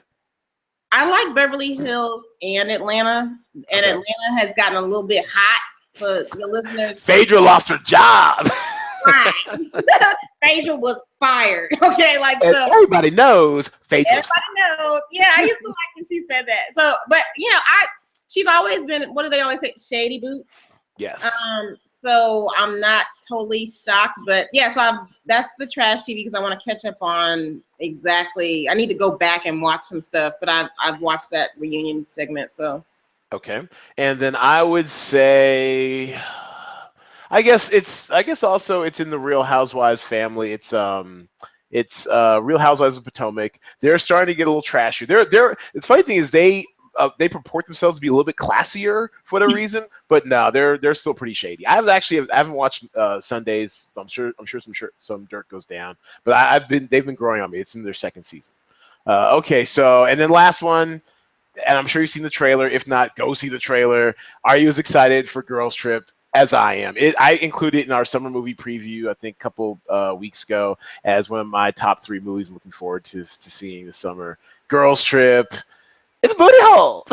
I like Beverly Hills and Atlanta, and Okay. Atlanta has gotten a little bit hot for the listeners. Phaedra lost her job. Right. Phaedra was fired. Okay, like And so. everybody knows Phaedra. Everybody knows. Yeah, I used to like when she said that. So, but you know, she's always been. What do they always say? Shady boots. Yes. So I'm not totally shocked, but yeah, so that's the trash TV because I want to catch up on exactly. I need to go back and watch some stuff, but I've watched that reunion segment. So Okay. And then I would say, I guess also it's in the Real Housewives family. It's Real Housewives of Potomac. They're starting to get a little trashy. It's funny thing is they purport themselves to be a little bit classier for whatever reason, but no, they're still pretty shady. I haven't watched Sundays. So I'm sure some dirt goes down, but they've been growing on me. It's in their second season. Okay, so and then last one, and I'm sure you've seen the trailer. If not, go see the trailer. Are you as excited for Girls Trip as I am? I included it in our summer movie preview, I think a couple weeks ago, as one of my top 3 movies I'm looking forward to seeing this summer. Girls Trip. It's a booty hole.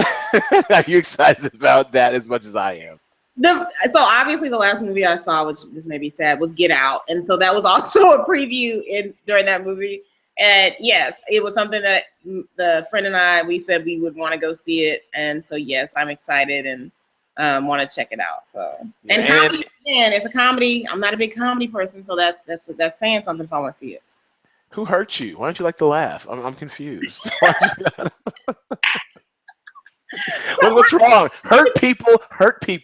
Are you excited about that as much as I am? So obviously the last movie I saw, which just made me sad, was Get Out, and so that was also a preview during that movie. And yes, it was something that the friend and I we said we would want to go see it, and so yes, I'm excited and want to check it out. So and comedy, again, it's a comedy. I'm not a big comedy person, so that's saying something if I want to see it. Who hurt you? Why don't you like to laugh? I'm confused. What's wrong? Hurt people.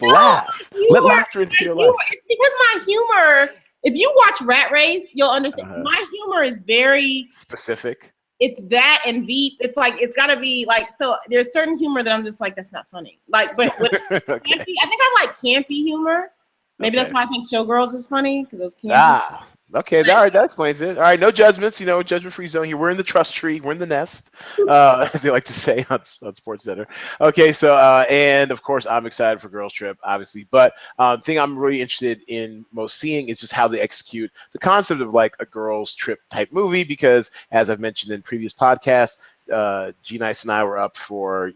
Laugh. Let laughter into your life. It's because my humor. If you watch Rat Race, you'll understand. My humor is very specific. It's that and Veep. It's like it's got to be like so. There's certain humor that I'm just like that's not funny. Like, but okay. Campy, I think I like campy humor. Maybe that's why I think Showgirls is funny because those campy. Okay, all right, that explains it. All right, no judgments, judgment-free zone here. We're in the trust tree. We're in the nest, they like to say on SportsCenter. Okay, so, and of course, I'm excited for Girls Trip, obviously. But the thing I'm really interested in most seeing is just how they execute the concept of like a Girls Trip type movie, because as I've mentioned in previous podcasts, G Nice and I were up for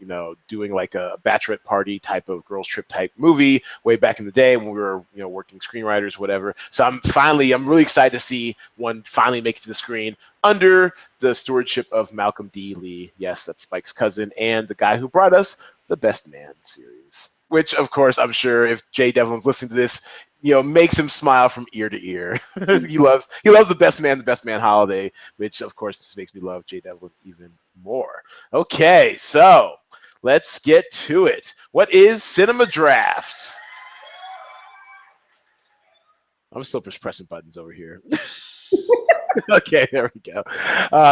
doing like a bachelorette party type of Girls Trip type movie way back in the day when we were working screenwriters, whatever. So I'm really excited to see one finally make it to the screen under the stewardship of Malcolm D. Lee. Yes, that's Spike's cousin and the guy who brought us the Best Man series. Which, of course, I'm sure if Jay Devlin's listening to this, makes him smile from ear to ear. He loves the Best Man holiday, which of course just makes me love Jay Devlin even more. Okay, so let's get to it. What is Cinema Draft? I'm still just pressing buttons over here. Okay, there we go.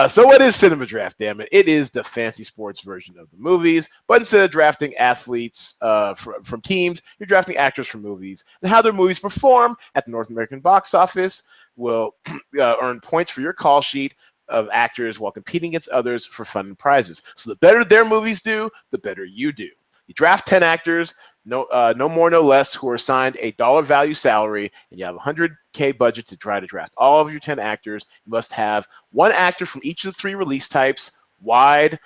So what is Cinema Draft, damn it? It is the fancy sports version of the movies, but instead of drafting athletes from teams, you're drafting actors from movies. And how their movies perform at the North American box office will earn points for your call sheet of actors while competing against others for fun and prizes. So the better their movies do, the better you do. You draft 10 actors, no more, no less, who are assigned a dollar value salary, and you have a $100K budget to try to draft all of your 10 actors. You must have one actor from each of the 3 release types, wide,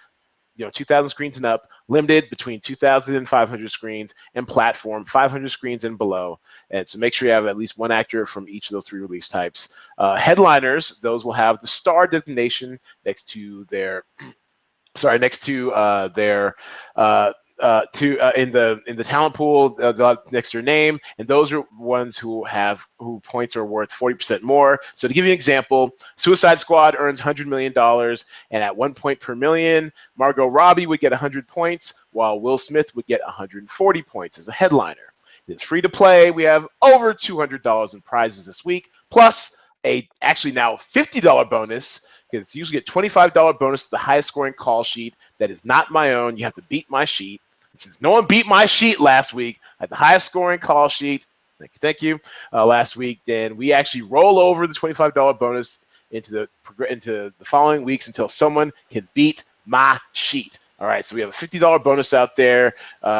2,000 screens and up, limited between 2,000 and 500 screens, and platform 500 screens and below. And so make sure you have at least one actor from each of those 3 release types. Headliners, those will have the star designation next to their in the talent pool next to your name, and those are ones who points are worth 40% more. So to give you an example, Suicide Squad earns $100 million, and at 1 point per million, Margot Robbie would get 100 points, while Will Smith would get 140 points as a headliner. It's free to play. We have over $200 in prizes this week, plus a actually now $50 bonus, because it's usually a $25 bonus to the highest scoring call sheet that is not my own. You have to beat my sheet. Since no one beat my sheet last week, at the highest scoring call sheet, thank you, last week, then we actually roll over the $25 bonus into the following weeks until someone can beat my sheet. All right, so we have a $50 bonus out there,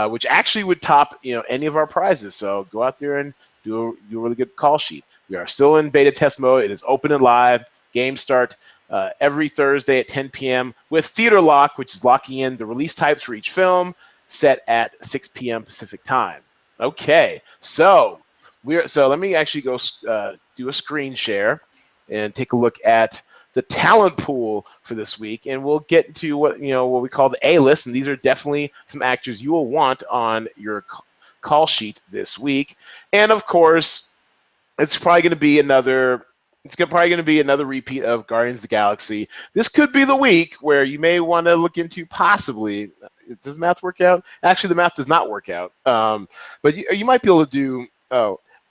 which actually would top any of our prizes. So go out there and do a really good call sheet. We are still in beta test mode. It is open and live. Games start every Thursday at 10 p.m. with Theater Lock, which is locking in the release types for each film, set at 6 p.m. Pacific time. Okay, so let me actually go do a screen share and take a look at the talent pool for this week, and we'll get into what we call the A list, and these are definitely some actors you will want on your call sheet this week. And of course, it's probably going to be another repeat of Guardians of the Galaxy. This could be the week where you may want to look into possibly. Does math work out? Actually, the math does not work out. But you might be able to do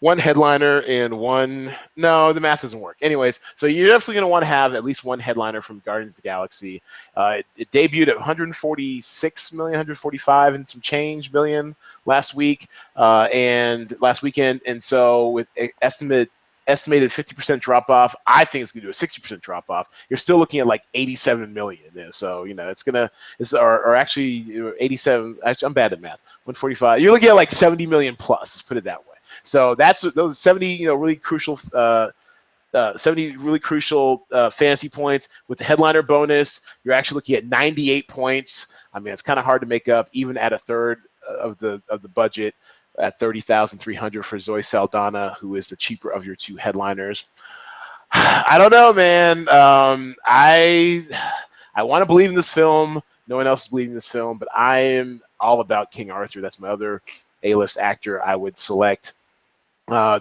one headliner and one. No, the math doesn't work. Anyways, so you're definitely going to want to have at least one headliner from Guardians of the Galaxy. It debuted at 146 million, 145 and some change million last week and last weekend. And so with estimated 50% drop off, I think it's going to do a 60% drop off. You're still looking at like 87 million. So or actually 87. Actually, I'm bad at math. 145. You're looking at like 70 million plus. Let's put it that way. So that's those 70 really crucial 70 really crucial fantasy points with the headliner bonus. You're actually looking at 98 points. I mean, it's kind of hard to make up even at a third of the budget. At 30,300 for Zoe Saldana, who is the cheaper of your two headliners. I don't know, man. I want to believe in this film. No one else is believing in this film, but I am all about King Arthur. That's my other A-list actor I would select.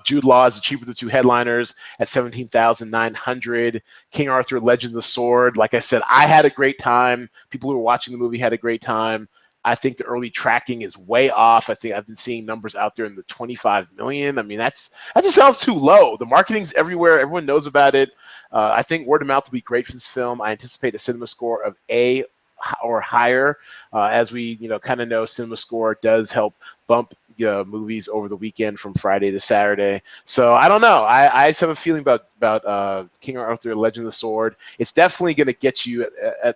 Jude Law is the cheaper of the two headliners at 17,900. King Arthur: Legend of the Sword. Like I said, I had a great time. People who were watching the movie had a great time. I think the early tracking is way off. I think I've been seeing numbers out there in the 25 million. I mean, that just sounds too low. The marketing's everywhere. Everyone knows about it. I think word of mouth will be great for this film. I anticipate a cinema score of A or higher. As we kind of know, cinema score does help bump movies over the weekend from Friday to Saturday. So I don't know. I just have a feeling about King Arthur: Legend of the Sword. It's definitely going to get you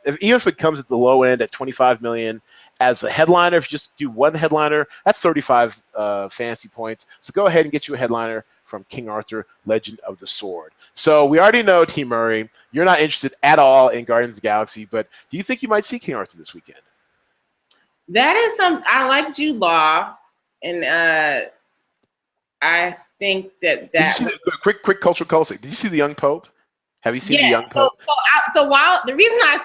even if it comes at the low end at 25 million. As a headliner, if you just do one headliner, that's 35 fantasy points. So go ahead and get you a headliner from King Arthur: Legend of the Sword. So we already know, T. Murray, you're not interested at all in Guardians of the Galaxy, but do you think you might see King Arthur this weekend? That is I like Jude Law, and I think that. Quick cultural call. Did you see The Young Pope? Have you seen The Young Pope? So while the reason I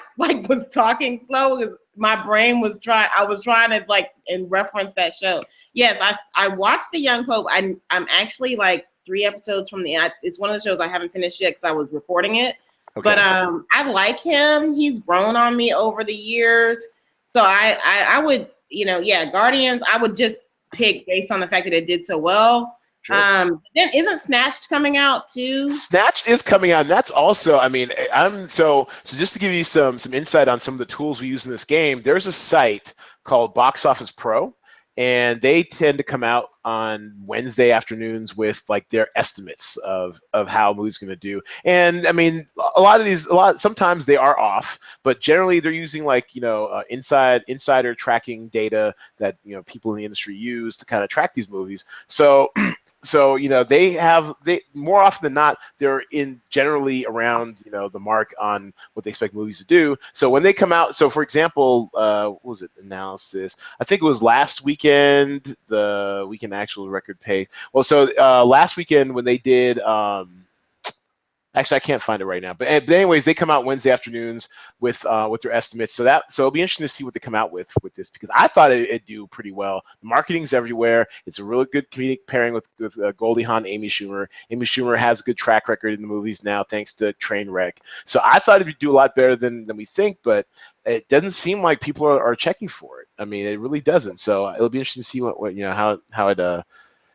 was talking slow is my brain was I was trying to and reference that show. Yes, I watched The Young Pope. I'm actually like 3 episodes from it's one of the shows I haven't finished yet because I was recording it. Okay. But I like him. He's grown on me over the years. So I would Guardians I would just pick based on the fact that it did so well. Sure. Then isn't Snatched coming out too? Snatched is coming out, and that's also, I mean, so just to give you some insight on some of the tools we use in this game, there's a site called Box Office Pro, and they tend to come out on Wednesday afternoons with like their estimates of how a movie's going to do. And I mean, sometimes they are off, but generally they're using insider tracking data that people in the industry use to kind of track these movies. So they more often than not, they're generally around the mark on what they expect movies to do. So when they come out, so for example, what was it, analysis? I think it was last weekend, the weekend actual record pay. Well, so last weekend when they did Actually, I can't find it right now. But anyways, they come out Wednesday afternoons with their estimates. So it'll be interesting to see what they come out with this, because I thought it'd do pretty well. The marketing's everywhere. It's a really good comedic pairing with Goldie Hawn, Amy Schumer. Amy Schumer has a good track record in the movies now, thanks to Trainwreck. So I thought it'd do a lot better than we think, but it doesn't seem like people are checking for it. I mean, it really doesn't. So it'll be interesting to see what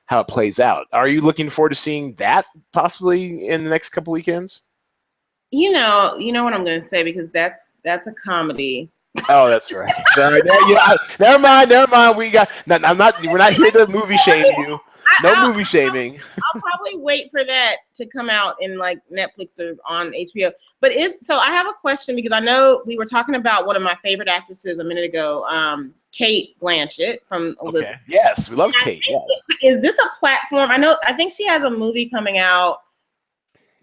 how it plays out. Are you looking forward to seeing that possibly in the next couple weekends? You know what I'm going to say, because that's a comedy. Oh, that's right. Sorry. Never mind. We're not here to movie shame you. No movie shaming. I'll probably wait for that to come out in like Netflix or on HBO. But so I have a question, because I know we were talking about one of my favorite actresses a minute ago, Cate Blanchett from Elizabeth. Okay. Yes, we love Cate. Yes. Is this a platform? I think she has a movie coming out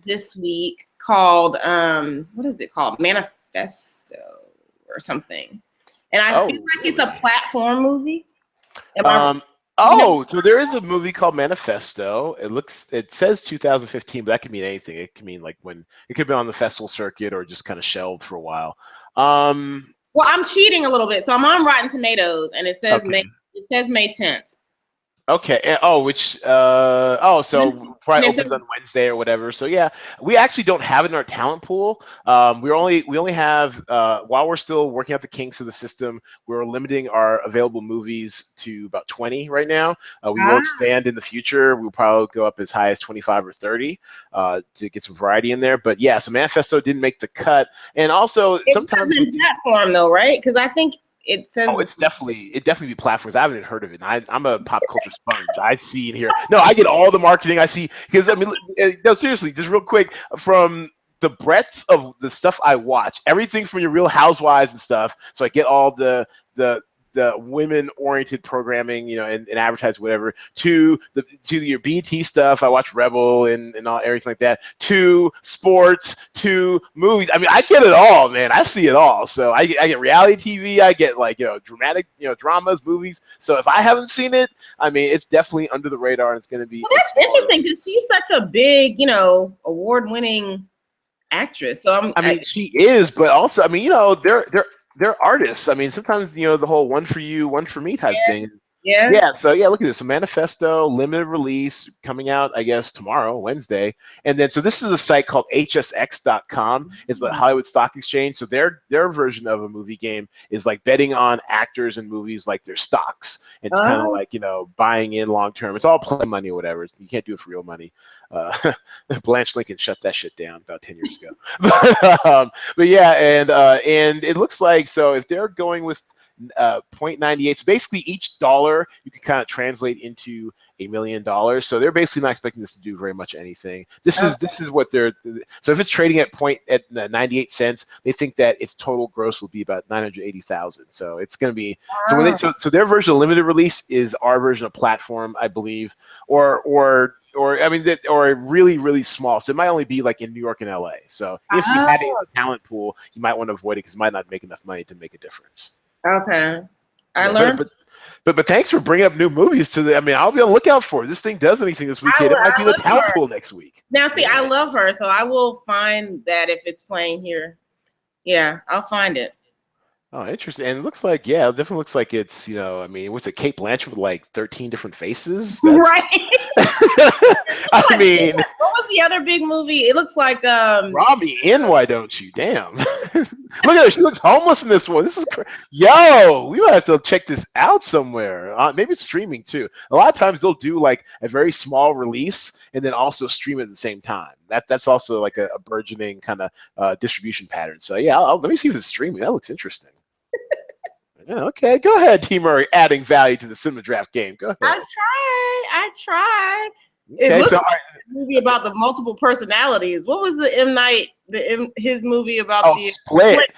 this week called what is it called? Manifesto or something. And I feel like it's a platform movie. So there is a movie called Manifesto. It says 2015, but that could mean anything. It could mean like when it could be on the festival circuit or just kind of shelved for a while. Well, I'm cheating a little bit, so I'm on Rotten Tomatoes, and it says May 10th. Okay. So probably opens on Wednesday or whatever. So yeah, we actually don't have it in our talent pool. We only have while we're still working out the kinks of the system, we're limiting our available movies to about 20 right now. We will expand in the future. We'll probably go up as high as 25 or 30 to get some variety in there. But yeah, so Manifesto didn't make the cut, and also sometimes it's platform though, right? Because I think it says it definitely be platforms. I haven't even heard of it. I'm a pop culture sponge. I see in here. No, I get all the marketing I see, because I mean, no, seriously, just real quick, from the breadth of the stuff I watch, everything from your Real Housewives and stuff. So I get all the women-oriented programming, and advertise whatever, to your BT stuff. I watch Rebel and everything like that. To sports, to movies. I mean, I get it all, man. I see it all. So I get reality TV. I get dramatic, dramas, movies. So if I haven't seen it, I mean, it's definitely under the radar, and it's going to be. Well, that's interesting, because she's such a big, award-winning actress. So I mean, she is, but also, I mean, they're artists. I mean, sometimes, the whole one for you, one for me type thing. Yeah. Yeah. So yeah, look at this. So Manifesto, limited release, coming out, I guess, tomorrow, Wednesday. And then, so this is a site called hsx.com. It's the Hollywood Stock Exchange. So their version of a movie game is like betting on actors and movies like their stocks. It's kind of like, buying in long term. It's all play money or whatever. You can't do it for real money. Blanche Lincoln shut that shit down about 10 years ago. But yeah, and it looks like, so if they're going with 0.98, so basically each dollar you can kind of translate into $1 million. So they're basically not expecting this to do very much anything. This is what they're. So if it's trading at 98 cents, they think that its total gross will be about 980,000. So it's going to be so their version of limited release is our version of platform, I believe, or a really, really small. So it might only be like in New York and LA. So if you had a talent pool, you might want to avoid it, because it might not make enough money to make a difference. Okay. I learned. But thanks for bringing up new movies to the. I mean, I'll be on the lookout for it. This thing does anything this weekend. It might be the talent pool next week. Now, see, I love her, so I will find that if it's playing here. Yeah, I'll find it. Oh, interesting. And it looks like, it definitely looks like it's, I mean, what's it, Cate Blanchett with like 13 different faces? Right. I mean, what was the other big movie? It looks like Robbie in Why Don't You? Damn. Look at her. She looks homeless in this one. This is yo, we might have to check this out somewhere. Maybe it's streaming too. A lot of times they'll do like a very small release and then also stream it at the same time. That's also like a burgeoning kind of distribution pattern. So yeah, let me see if it's streaming. That looks interesting. Yeah, okay, go ahead, T. Murray, adding value to the Cinema Draft game. Go ahead. I try. Okay, it looks like a movie about the multiple personalities. What was the M. Night, his movie about the Split?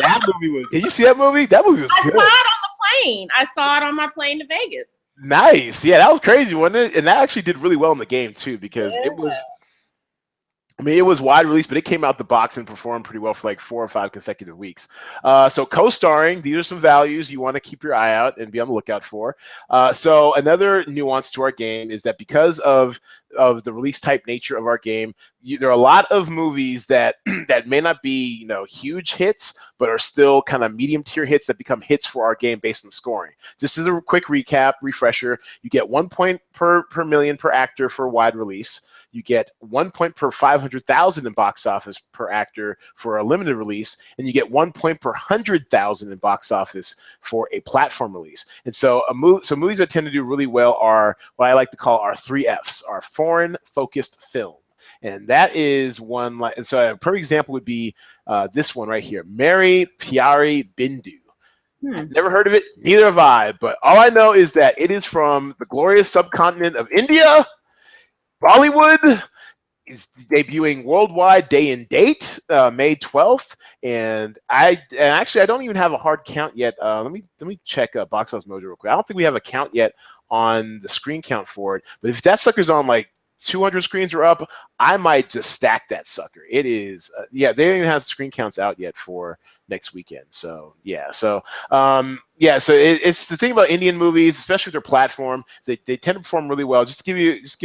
That movie was. Did you see that movie? That movie was good. I saw it on the plane. I saw it on my plane to Vegas. Nice. Yeah, that was crazy, wasn't it? And that actually did really well in the game too, because it was. I mean, it was wide release, but it came out the box and performed pretty well for like 4 or 5 consecutive weeks. So co-starring, these are some values you want to keep your eye out and be on the lookout for. So another nuance to our game is that because of the release type nature of our game, there are a lot of movies that that may not be huge hits, but are still kind of medium tier hits that become hits for our game based on scoring. Just as a quick refresher, you get 1 point per million per actor for a wide release. You get 1 point per 500,000 in box office per actor for a limited release, and you get 1 point per 100,000 in box office for a platform release. And so, movies that tend to do really well are what I like to call our 3Fs, our foreign-focused film. And that is one like. And so, a perfect example would be this one right here, Meri Pyari Bindu. Never heard of it, neither have I. But all I know is that it is from the glorious subcontinent of India. Bollywood is debuting worldwide day and date, May 12th, and actually I don't even have a hard count yet. Let me check Box Office Mojo real quick. I don't think we have a count yet on the screen count for it, but if that sucker's on like 200 screens or up, I might just stack that sucker. It is, they don't even have screen counts out yet for next weekend. So it's the thing about Indian movies, especially with their platform, they tend to perform really well. Just to give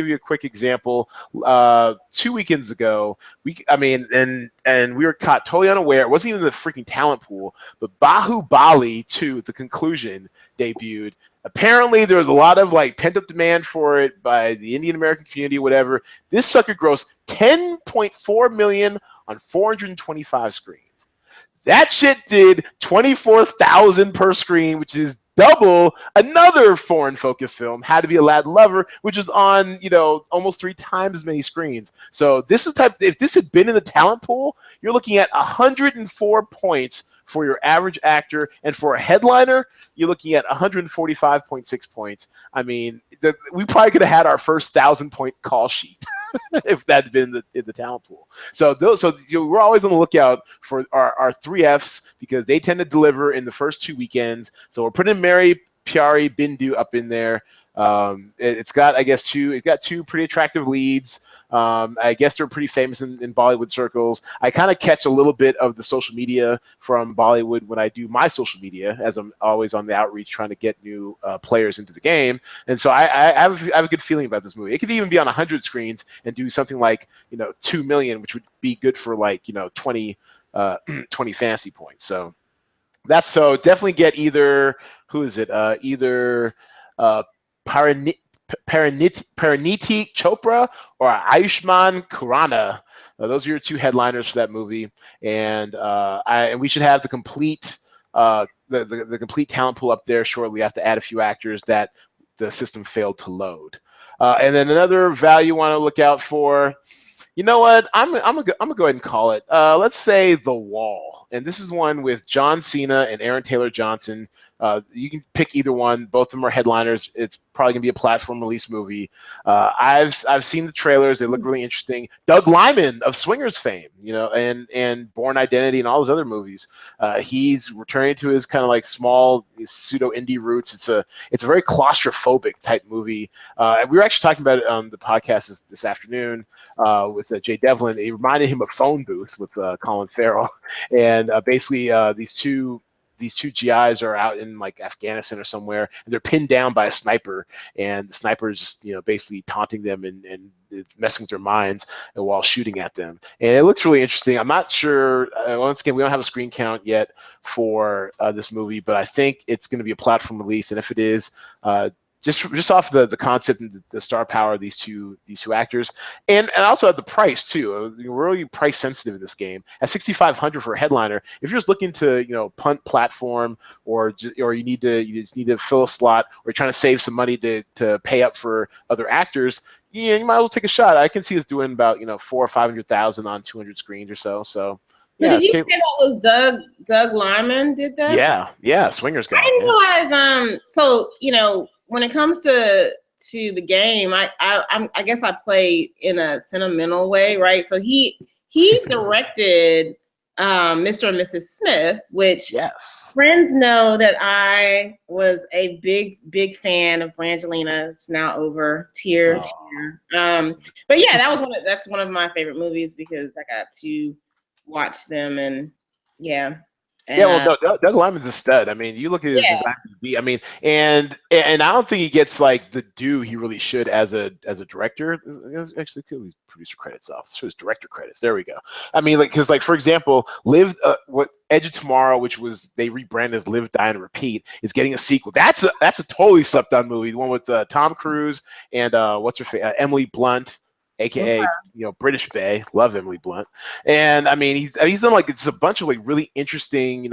you a quick example, 2 weekends ago, we were caught totally unaware. It wasn't even the freaking talent pool, but Bahubali 2, The Conclusion, debuted. Apparently, there was a lot of like pent-up demand for it by the Indian American community, whatever. This sucker grossed $10.4 million on 425 screens. That shit did 24,000 per screen, which is double another foreign-focused film, Had to Be a Latin Lover, which is on almost 3 times as many screens. So this is if this had been in the talent pool, you're looking at 104 points for your average actor, and for a headliner, you're looking at 145.6 points. I mean, we probably could have had our first 1,000-point call sheet if that had been in the talent pool. So we're always on the lookout for our 3Fs because they tend to deliver in the first 2 weekends. So we're putting Meri Pyari Bindu up in there. It's got two pretty attractive leads. I guess they're pretty famous in Bollywood circles. I kind of catch a little bit of the social media from Bollywood when I do my social media, as I'm always on the outreach trying to get new players into the game. And so I have a good feeling about this movie. It could even be on 100 screens and do something like 2 million, which would be good for 20 fantasy points. So definitely get either Pariniti Chopra or Ayushmann Khurrana. Those are your 2 headliners for that movie, and we should have the complete the complete talent pool up there shortly. We have to add a few actors that the system failed to load, and then another value you want to look out for. You know what? I'm gonna go ahead and call it. Let's say The Wall, and this is one with John Cena and Aaron Taylor Johnson. You can pick either one. Both of them are headliners. It's probably gonna be a platform release movie. I've seen the trailers. They look really interesting. Doug Liman of Swingers fame, and Bourne Identity and all those other movies. He's returning to his kind of like small pseudo indie roots. It's a very claustrophobic type movie. We were actually talking about it on the podcast this afternoon with Jay Devlin. It reminded him of Phone Booth with Colin Farrell, and basically these two GIs are out in like Afghanistan or somewhere, and they're pinned down by a sniper, and the sniper is just basically taunting them and it's messing with their minds while shooting at them. And it looks really interesting. I'm not sure. Once again, we don't have a screen count yet for this movie, but I think it's going to be a platform release, and if it is, just off the concept and the star power of these two actors, and also at the price too. We're really price sensitive in this game. At $6,500 for a headliner, if you're just looking to punt platform or you just need to fill a slot, or you're trying to save some money to pay up for other actors, you might as well take a shot. I can see us doing about 400,000 or 500,000 on 200 screens or so. So. Yeah, did you say that was Doug Liman did that? Yeah, Swingers guy. I didn't realize. So when it comes to the game, I guess I play in a sentimental way, right? So he directed Mr. and Mrs. Smith, which Yes. friends know that I was a big fan of Brangelina. It's now over. Tear, Oh. tear. But yeah, that's one of my favorite movies because I got to watch them and yeah. Yeah, And well, no, Doug Lyman's a stud. I mean, you look at his yeah, IMDb. I mean, and I don't think he gets like the due he really should as a director. Actually, too, his producer credits off. So his director credits. There we go. I mean, like, because like for example, what Edge of Tomorrow, which was they rebranded as Live, Die, and Repeat, is getting a sequel. That's a totally slept on movie. The one with Tom Cruise and what's her face, Emily Blunt, aka British Bay. Love Emily Blunt. And I mean, he's done like it's a bunch of like really interesting,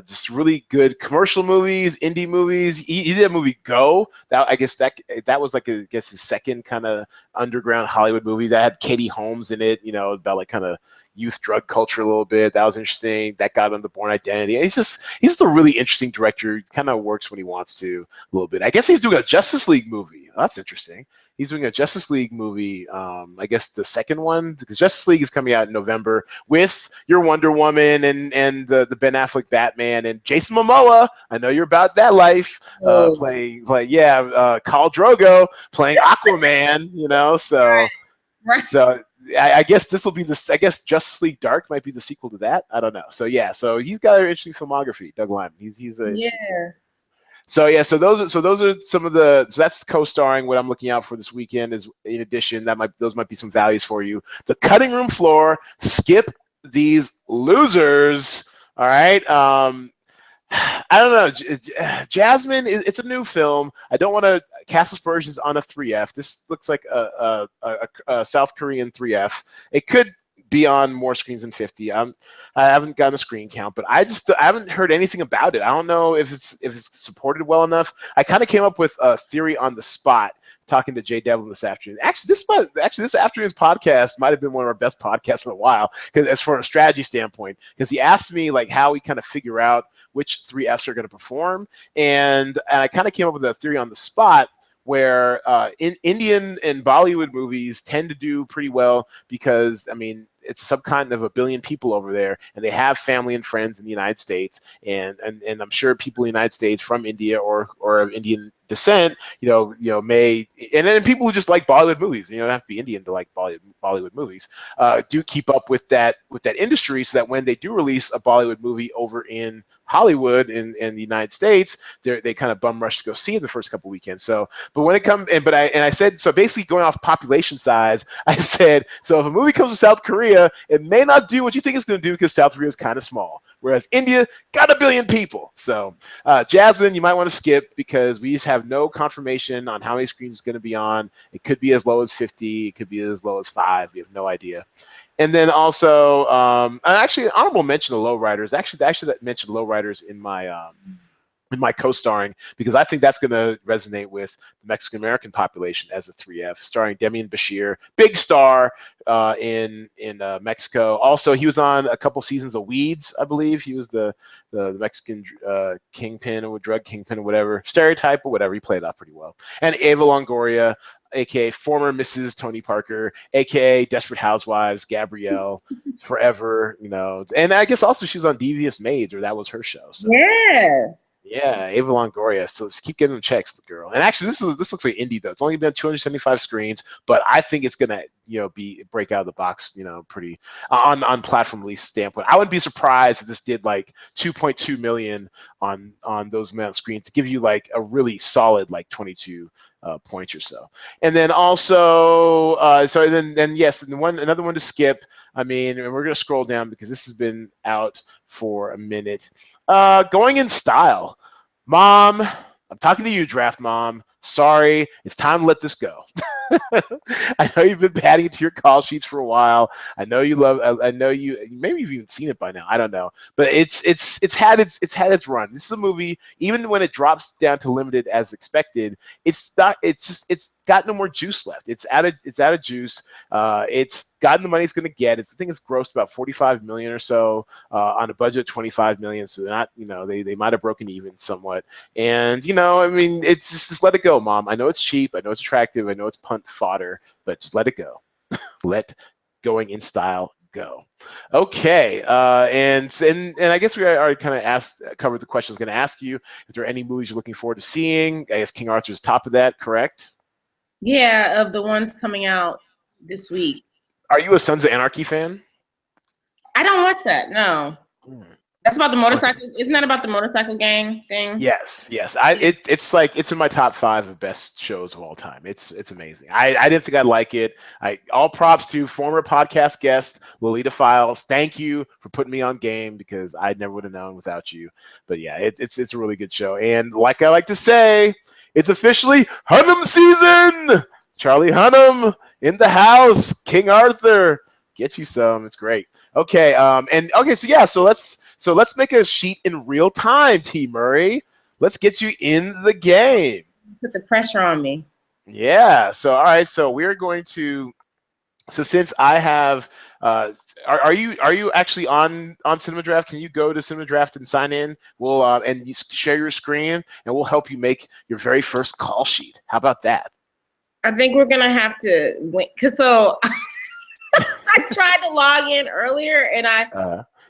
just really good commercial movies, indie movies. He did a movie Go. That I guess that was like his second kind of underground Hollywood movie that had Katie Holmes in it. About like kind of youth drug culture a little bit. That was interesting. That got him the Born Identity. And he's just a really interesting director. He kind of works when he wants to a little bit. I guess he's doing a Justice League movie. That's interesting. He's doing a Justice League movie. I guess the second one, because Justice League is coming out in November with your Wonder Woman and the Ben Affleck Batman and Jason Momoa. I know you're about that life. Playing Khal Drogo playing Aquaman. So right. so I guess this will be I guess Justice League Dark might be the sequel to that. I don't know. So yeah, so he's got an interesting filmography, Doug Lyman. He's a Yeah. So yeah, so those are some of the that's co-starring. What I'm looking out for this weekend is in addition those might be some values for you. The Cutting Room Floor. Skip these losers. All right. I don't know. Jasmine. It's a new film. I don't want to cast aspersions on a 3F. This looks like a South Korean 3F. It could be on more screens than 50. I haven't gotten a screen count, but I haven't heard anything about it. I don't know if it's supported well enough. I kind of came up with a theory on the spot talking to Jay Devlin this afternoon. Actually, this afternoon's podcast might have been one of our best podcasts in a while, because as for a strategy standpoint, because he asked me like how we kind of figure out which 3Fs are going to perform, and I kind of came up with a theory on the spot where in Indian and Bollywood movies tend to do pretty well because, I mean, it's a subcontinent of 1 billion people over there, and they have family and friends in the United States, and I'm sure people in the United States from India or of Indian descent, may, and then people who just like Bollywood movies, you don't have to be Indian to like Bollywood movies, do keep up with that industry, so that when they do release a Bollywood movie over in Hollywood in the United States, they kind of bum rush to go see it the first couple weekends. So, but when it comes, I said, so basically going off population size, I said, so if a movie comes to South Korea, it may not do what you think it's going to do because South Korea is kind of small, whereas India got 1 billion people. So, Jasmine, you might want to skip because we just have no confirmation on how many screens it's going to be on. It could be as low as 50, it could be as low as 5. We have no idea. And then also, actually, honorable mention of Lowriders. Actually, that mentioned Lowriders in my co-starring, because I think that's going to resonate with the Mexican American population as a 3F, starring Demian Bashir, big star in Mexico. Also, he was on a couple seasons of Weeds, I believe. He was the Mexican kingpin or drug kingpin or whatever, stereotype or whatever. He played off pretty well. And Ava Longoria, aka former Mrs. Tony Parker, aka Desperate Housewives, Gabrielle, forever, And I guess also she was on Devious Maids, or that was her show. So. Yeah. Yeah, Ava Longoria. So just keep getting the checks, the girl. And actually, this looks like indie though. It's only been 275 screens, but I think it's gonna break out of the box pretty on platform release standpoint. I wouldn't be surprised if this did like 2.2 million on those amount of screens to give you like a really solid like 22 points or so. And then also, yes, and another one to skip. I mean, and we're gonna scroll down because this has been out for a minute. Going in Style. Mom, I'm talking to you, Draft Mom. Sorry, it's time to let this go. I know you've been padding it to your call sheets for a while. I know you love. I know you. Maybe you've even seen it by now. I don't know. But it's had its run. This is a movie. Even when it drops down to limited as expected, it's not. It's got no more juice left. It's out of juice. It's gotten the money it's going to get. I think it's grossed about 45 million or so on a budget of 25 million. So they're not. They might have broken even somewhat. And I mean, it's just let it go, Mom. I know it's cheap. I know it's attractive. I know it's punt fodder, but just let it go. Let Going in Style go. Okay, and I guess we already kind of covered the question I was going to ask you. Is there any movies you're looking forward to seeing? I guess King Arthur's top of that, correct? Yeah, of the ones coming out this week. Are you a Sons of Anarchy fan? I don't watch that. No. Hmm. That's about the Okay. motorcycle. Isn't that about the motorcycle gang thing? Yes, yes. It's like it's in my top 5 of best shows of all time. It's amazing. I didn't think I'd like it. All props to former podcast guest Lolita Files. Thank you for putting me on game because I never would have known without you. But yeah, it's a really good show. And like I like to say, it's officially Hunnam season. Charlie Hunnam in the house. King Arthur, get you some. It's great. Okay. And okay. So yeah. So let's make a sheet in real time, T. Murray. Let's get you in the game. Put the pressure on me. Yeah. So all right. So we're going to. So since I have, are you actually on Cinema Draft? Can you go to Cinema Draft and sign in? We'll and you share your screen, and we'll help you make your very first call sheet. How about that? I think we're gonna have to wait. Cause so I tried to log in earlier, and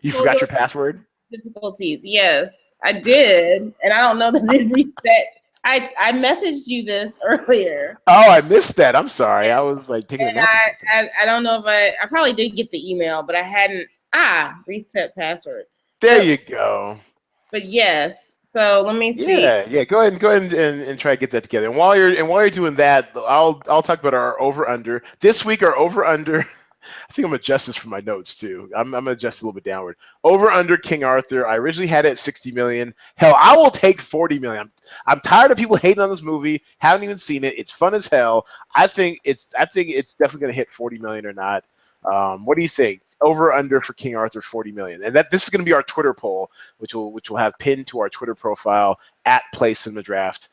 You forgot your password? difficulties. Yes, I did, and I don't know that they reset. I messaged you this earlier. Oh, I missed that. I'm sorry. I was like taking a And nap. I don't know if I probably did get the email, but I hadn't reset password. There you go. But yes, so let me see. Yeah. Go ahead and try to get that together. And while you're doing that, I'll talk about our over under. This week our over under. I think I'm gonna adjust this for my notes too. I'm gonna adjust a little bit downward. Over under King Arthur. I originally had it at 60 million. Hell, I will take 40 million. I'm tired of people hating on this movie. Haven't even seen it. It's fun as hell. I think it's definitely gonna hit 40 million or not. What do you think? Over under for King Arthur 40 million. And this is gonna be our Twitter poll, which will have pinned to our Twitter profile at Play Cinema Draft.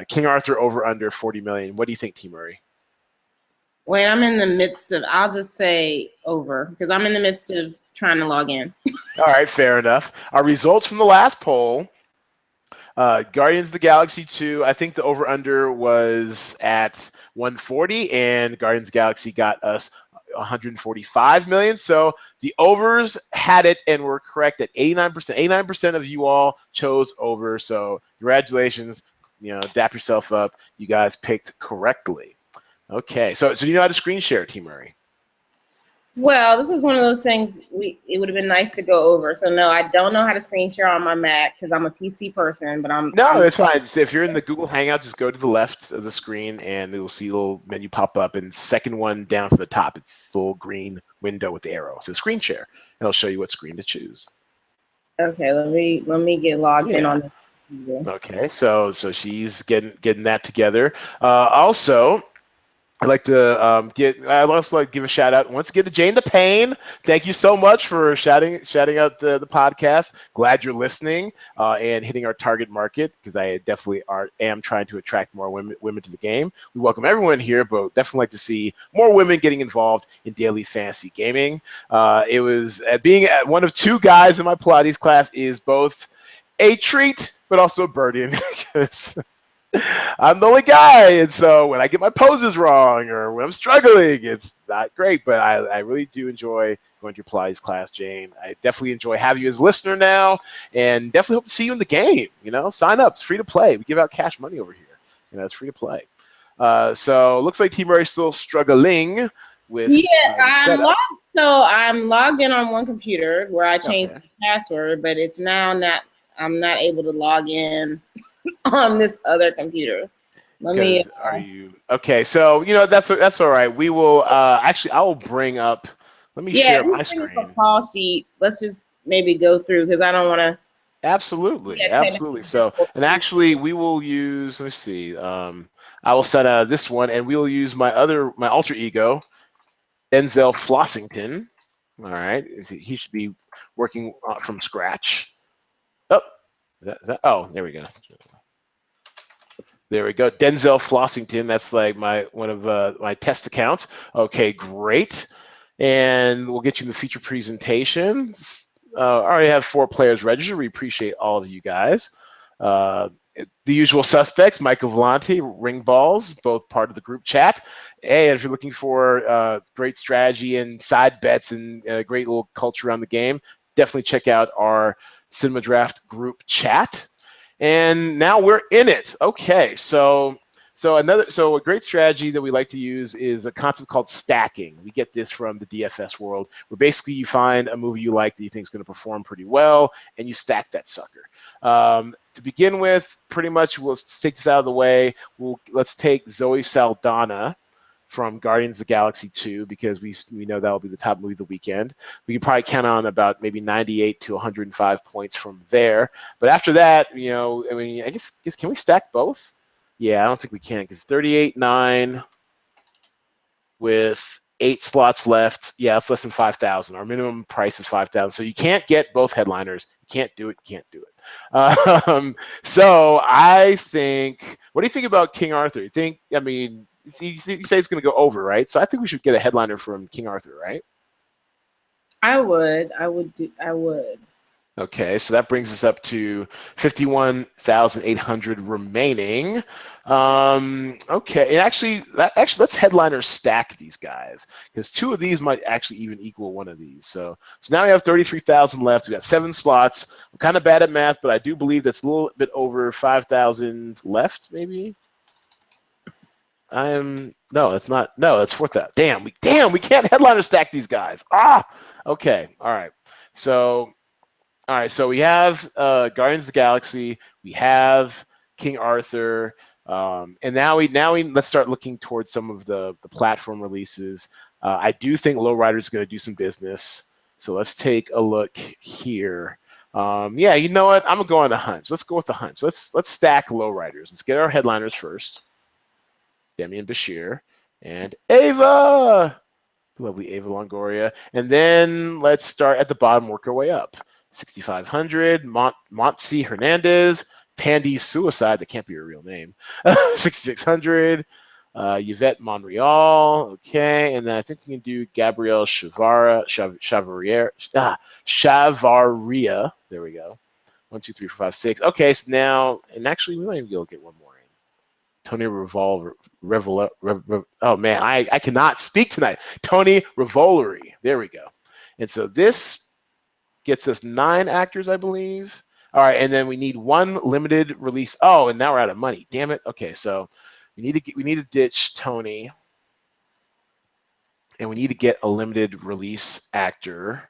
King Arthur over under 40 million. What do you think, T. Murray? When I'm in the midst of, I'll just say over because I'm in the midst of trying to log in. All right, fair enough. Our results from the last poll, Guardians of the Galaxy 2, I think the over-under was at 140, and Guardians of the Galaxy got us 145 million. So the overs had it and were correct at 89%. 89% of you all chose over. So congratulations. Dap yourself up. You guys picked correctly. Okay, so you know how to screen share, T. Murray? Well, this is one of those things it would have been nice to go over. So no, I don't know how to screen share on my Mac because I'm a PC person. But it's fine. So if you're in the Google Hangout, just go to the left of the screen and you'll see a little menu pop up. And second one down from the top, it's the little green window with the arrow. So screen share. It'll show you what screen to choose. Okay, let me get logged in on this. Okay, so she's getting that together. Also, I'd also like to give a shout out once again to Jane the Pain. Thank you so much for shouting out the podcast. Glad you're listening and hitting our target market because I definitely am trying to attract more women to the game. We welcome everyone here, but definitely like to see more women getting involved in daily fantasy gaming. It was being one of 2 guys in my Pilates class is both a treat but also a burden because I'm the only guy, and so when I get my poses wrong or when I'm struggling, it's not great. But I really do enjoy going to your Pilates class, Jane. I definitely enjoy having you as a listener now, and definitely hope to see you in the game. Sign up. It's free to play. We give out cash money over here. It's free to play. So looks like T. Murray's still struggling with. Yeah, I'm logged in on one computer where I changed the password, but it's now not. I'm not able to log in on this other computer. Are you okay? So that's all right. We will actually. I will bring up. Let me share my screen. A call sheet. Let's just maybe go through because I don't want to. Absolutely. So, and actually, we will use. Let's see. I will set this one, and we will use my alter ego, Denzel Flossington. All right, he should be working from scratch. Oh, there we go. There we go. Denzel Flossington. That's like one of my test accounts. Okay, great. And we'll get you the feature presentation. I already have 4 players registered. We appreciate all of you guys. The usual suspects, Michael Vellante, Ring Balls, both part of the group chat. Hey, if you're looking for great strategy and side bets and a great little culture around the game, definitely check out our Cinema Draft group chat. And now we're in it. Okay, so a great strategy that we like to use is a concept called stacking. We get this from the DFS world, where basically you find a movie you like that you think is going to perform pretty well, and you stack that sucker. To begin with, pretty much we'll take this out of the way. Let's take Zoe Saldana from Guardians of the Galaxy 2 because we know that'll be the top movie of the weekend. We can probably count on about maybe 98 to 105 points from there. But after that, I mean, I guess can we stack both? Yeah, I don't think we can because 38.9 with 8 slots left. Yeah, it's less than 5,000. Our minimum price is 5,000. So you can't get both headliners. You can't do it. You can't do it. So I think, what do you think about King Arthur? You think, I mean, you say it's going to go over, right? So I think we should get a headliner from King Arthur, right? I would. Okay, so that brings us up to 51,800 remaining. Okay, and actually, let's headliner stack these guys because 2 of these might actually even equal 1 of these. So now we have 33,000 left. We got 7 slots. I'm kind of bad at math, but I do believe that's a little bit over 5,000 left, maybe. No, that's not. No, that's 4,000. Damn, we can't headliner stack these guys. Okay, all right. So we have Guardians of the Galaxy, we have King Arthur, and now we let's start looking towards some of the platform releases. I do think Lowrider is going to do some business, so let's take a look here. Yeah, you know what? I'm gonna go on the hunch. Let's go with the hunch. Let's stack Lowriders. Let's get our headliners first. Demian Bashir and Ava. Lovely Ava Longoria. And then let's start at the bottom, work our way up. 6,500, Montse Hernandez, Pandy Suicide, that can't be your real name. 6,600, Yvette Monreal, okay. And then I think we can do Gabrielle Chavaria. There we go. 1, 2, 3, 4, 5, 6. Okay, so now, and actually, we might even be able to get one more in. Tony oh man, I cannot speak tonight. Tony Revolori. There we go. And so this gets us 9 actors, I believe. All right, and then we need 1 limited release. Oh, and now we're out of money. Damn it. Okay, so we need to ditch Tony, and we need to get a limited release actor.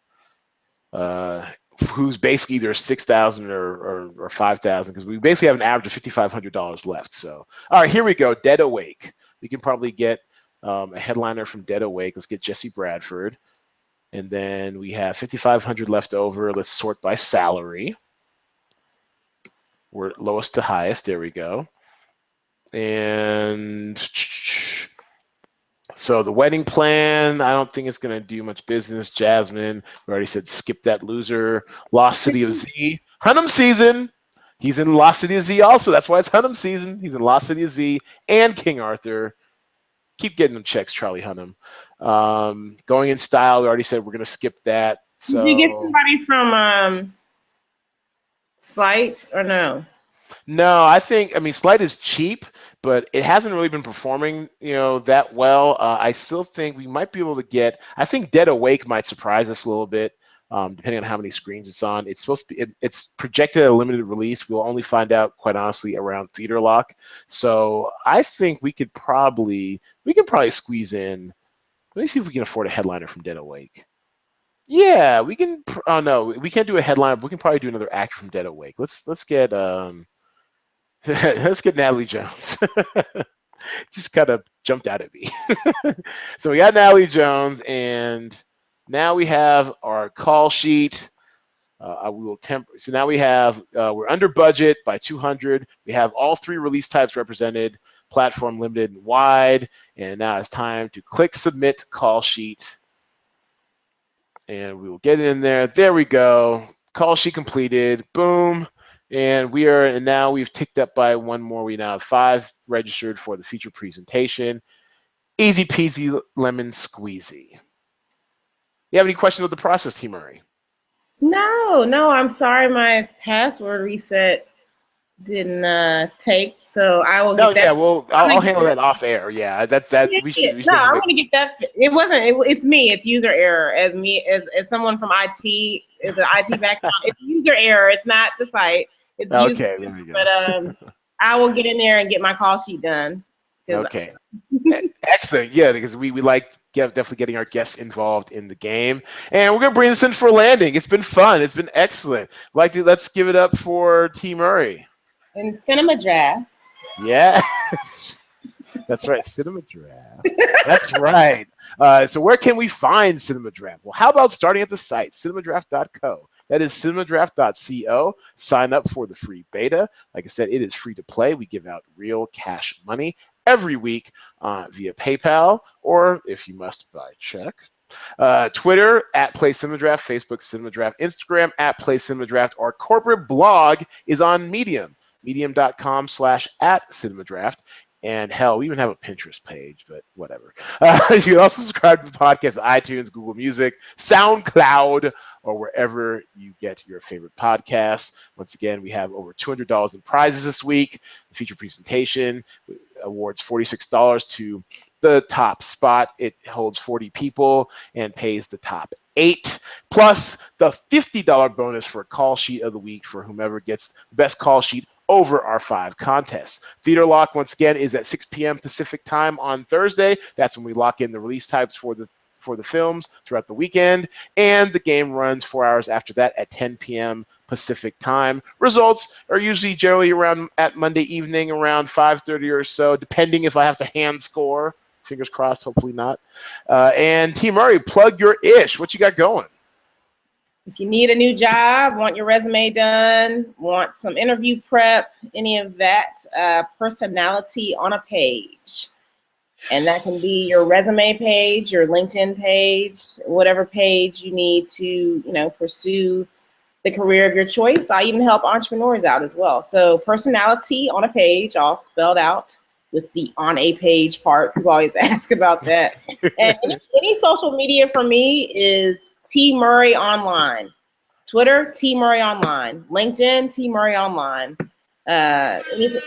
Who's basically either 6,000 or 5,000 because we basically have an average of $5,500 left. So, all right, here we go. Dead Awake. We can probably get a headliner from Dead Awake. Let's get Jesse Bradford. And then we have 5,500 left over. Let's sort by salary. We're lowest to highest. There we go. And so the Wedding Plan, I don't think it's going to do much business. Jasmine, we already said skip that loser. Lost City of Z. Hunnam season. He's in Lost City of Z also. That's why it's Hunnam season. He's in Lost City of Z and King Arthur. Keep getting them checks, Charlie Hunnam. Going in Style, we already said we're going to skip that. So, did you get somebody from Slight or no? No, I mean, Slight is cheap, but it hasn't really been performing, that well. I still think we might be able to get. I think Dead Awake might surprise us a little bit, depending on how many screens it's on. It's supposed to be. It's projected a limited release. We'll only find out, quite honestly, around theater lock. So I think we can probably squeeze in. Let me see if we can afford a headliner from Dead Awake. Yeah, we can. Oh no, we can't do a headliner. But we can probably do another actor from Dead Awake. Let's get. Let's get Natalie Jones. Just kind of jumped out at me. So we got Natalie Jones, and now we have our call sheet. So now we have we're under budget by 200. We have all 3 release types represented: platform, limited, and wide. And now it's time to click submit call sheet, and we will get it in there. There we go. Call sheet completed. Boom. And now we've ticked up by 1 more. We now have 5 registered for the feature presentation. Easy peasy lemon squeezy. You have any questions of the process, T. Murray? No, I'm sorry. My password reset didn't take. So I will No, get that. yeah, well, I'm I'll gonna handle get that off air. Yeah, that's that. yeah, We yeah. should No, maybe I'm make. gonna get that. It wasn't. It's me. It's user error. As me, as someone from IT, the IT background, it's user error. It's not the site. It's user. Okay, there we But go. I will get in there and get my call sheet done. Because Okay. Excellent. Yeah, because we like definitely getting our guests involved in the game. And we're gonna bring this in for a landing. It's been fun. It's been excellent. Let's give it up for T Murray. in Cinema Draft. Yeah. That's right, Cinema Draft. That's right. So where can we find Cinema Draft? Well, how about starting at the site, cinemadraft.co. That is cinemadraft.co. Sign up for the free beta. Like I said, it is free to play. We give out real cash money every week via PayPal, or if you must, by check. Twitter at Play Cinema Draft, Facebook Cinema Draft, Instagram at Play Cinema Draft. Our corporate blog is on Medium, medium.com/@Cinema Draft. And hell, we even have a Pinterest page, but whatever. You can also subscribe to the podcast on iTunes, Google Music, SoundCloud, or wherever you get your favorite podcasts. Once again, we have over $200 in prizes this week. The feature presentation awards $46 to the top spot. It holds 40 people and pays the top 8, plus the $50 bonus for a call sheet of the week for whomever gets the best call sheet over our 5 contests. Theater Lock, once again, is at 6 p.m. Pacific time on Thursday. That's when we lock in the release types for the films throughout the weekend, and the game runs 4 hours after that at 10 p.m. Pacific time. Results are usually generally around at Monday evening around 5:30 or so, depending if I have to hand score. Fingers crossed, hopefully not. And T. Murray, plug your ish. What you got going? If you need a new job, want your resume done, want some interview prep, any of that, personality on a page. And that can be your resume page, your LinkedIn page, whatever page you need to, pursue the career of your choice. I even help entrepreneurs out as well. So personality on a page, all spelled out with the on a page part. People always ask about that. And any social media for me is T Murray Online. Twitter, T Murray Online. LinkedIn, T Murray Online. Even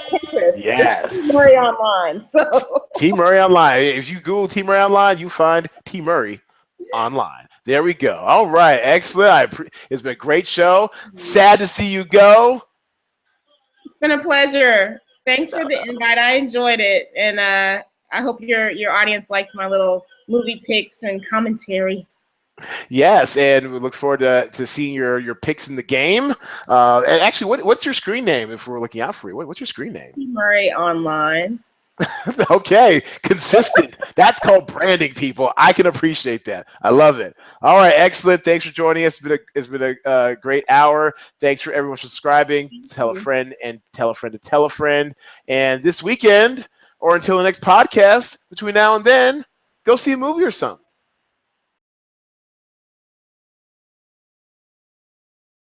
Pinterest, Yes. T Murray Online. So T. Murray Online. If you Google T. Murray Online, you find T. Murray Online. There we go. All right. Excellent. It's been a great show. Sad to see you go. it's been a pleasure. Thanks for the invite. I enjoyed it. And I hope your audience likes my little movie picks and commentary. Yes, and we look forward to seeing your picks in the game. And actually, what's your screen name if we're looking out for you? What's your screen name? T Murray Online. Okay, consistent. That's called branding, people. I can appreciate that. I love it. All right, excellent. Thanks for joining us. It's been a great hour. Thanks for everyone subscribing. Tell a friend and tell a friend to tell a friend. And this weekend, or until the next podcast, between now and then, go see a movie or something.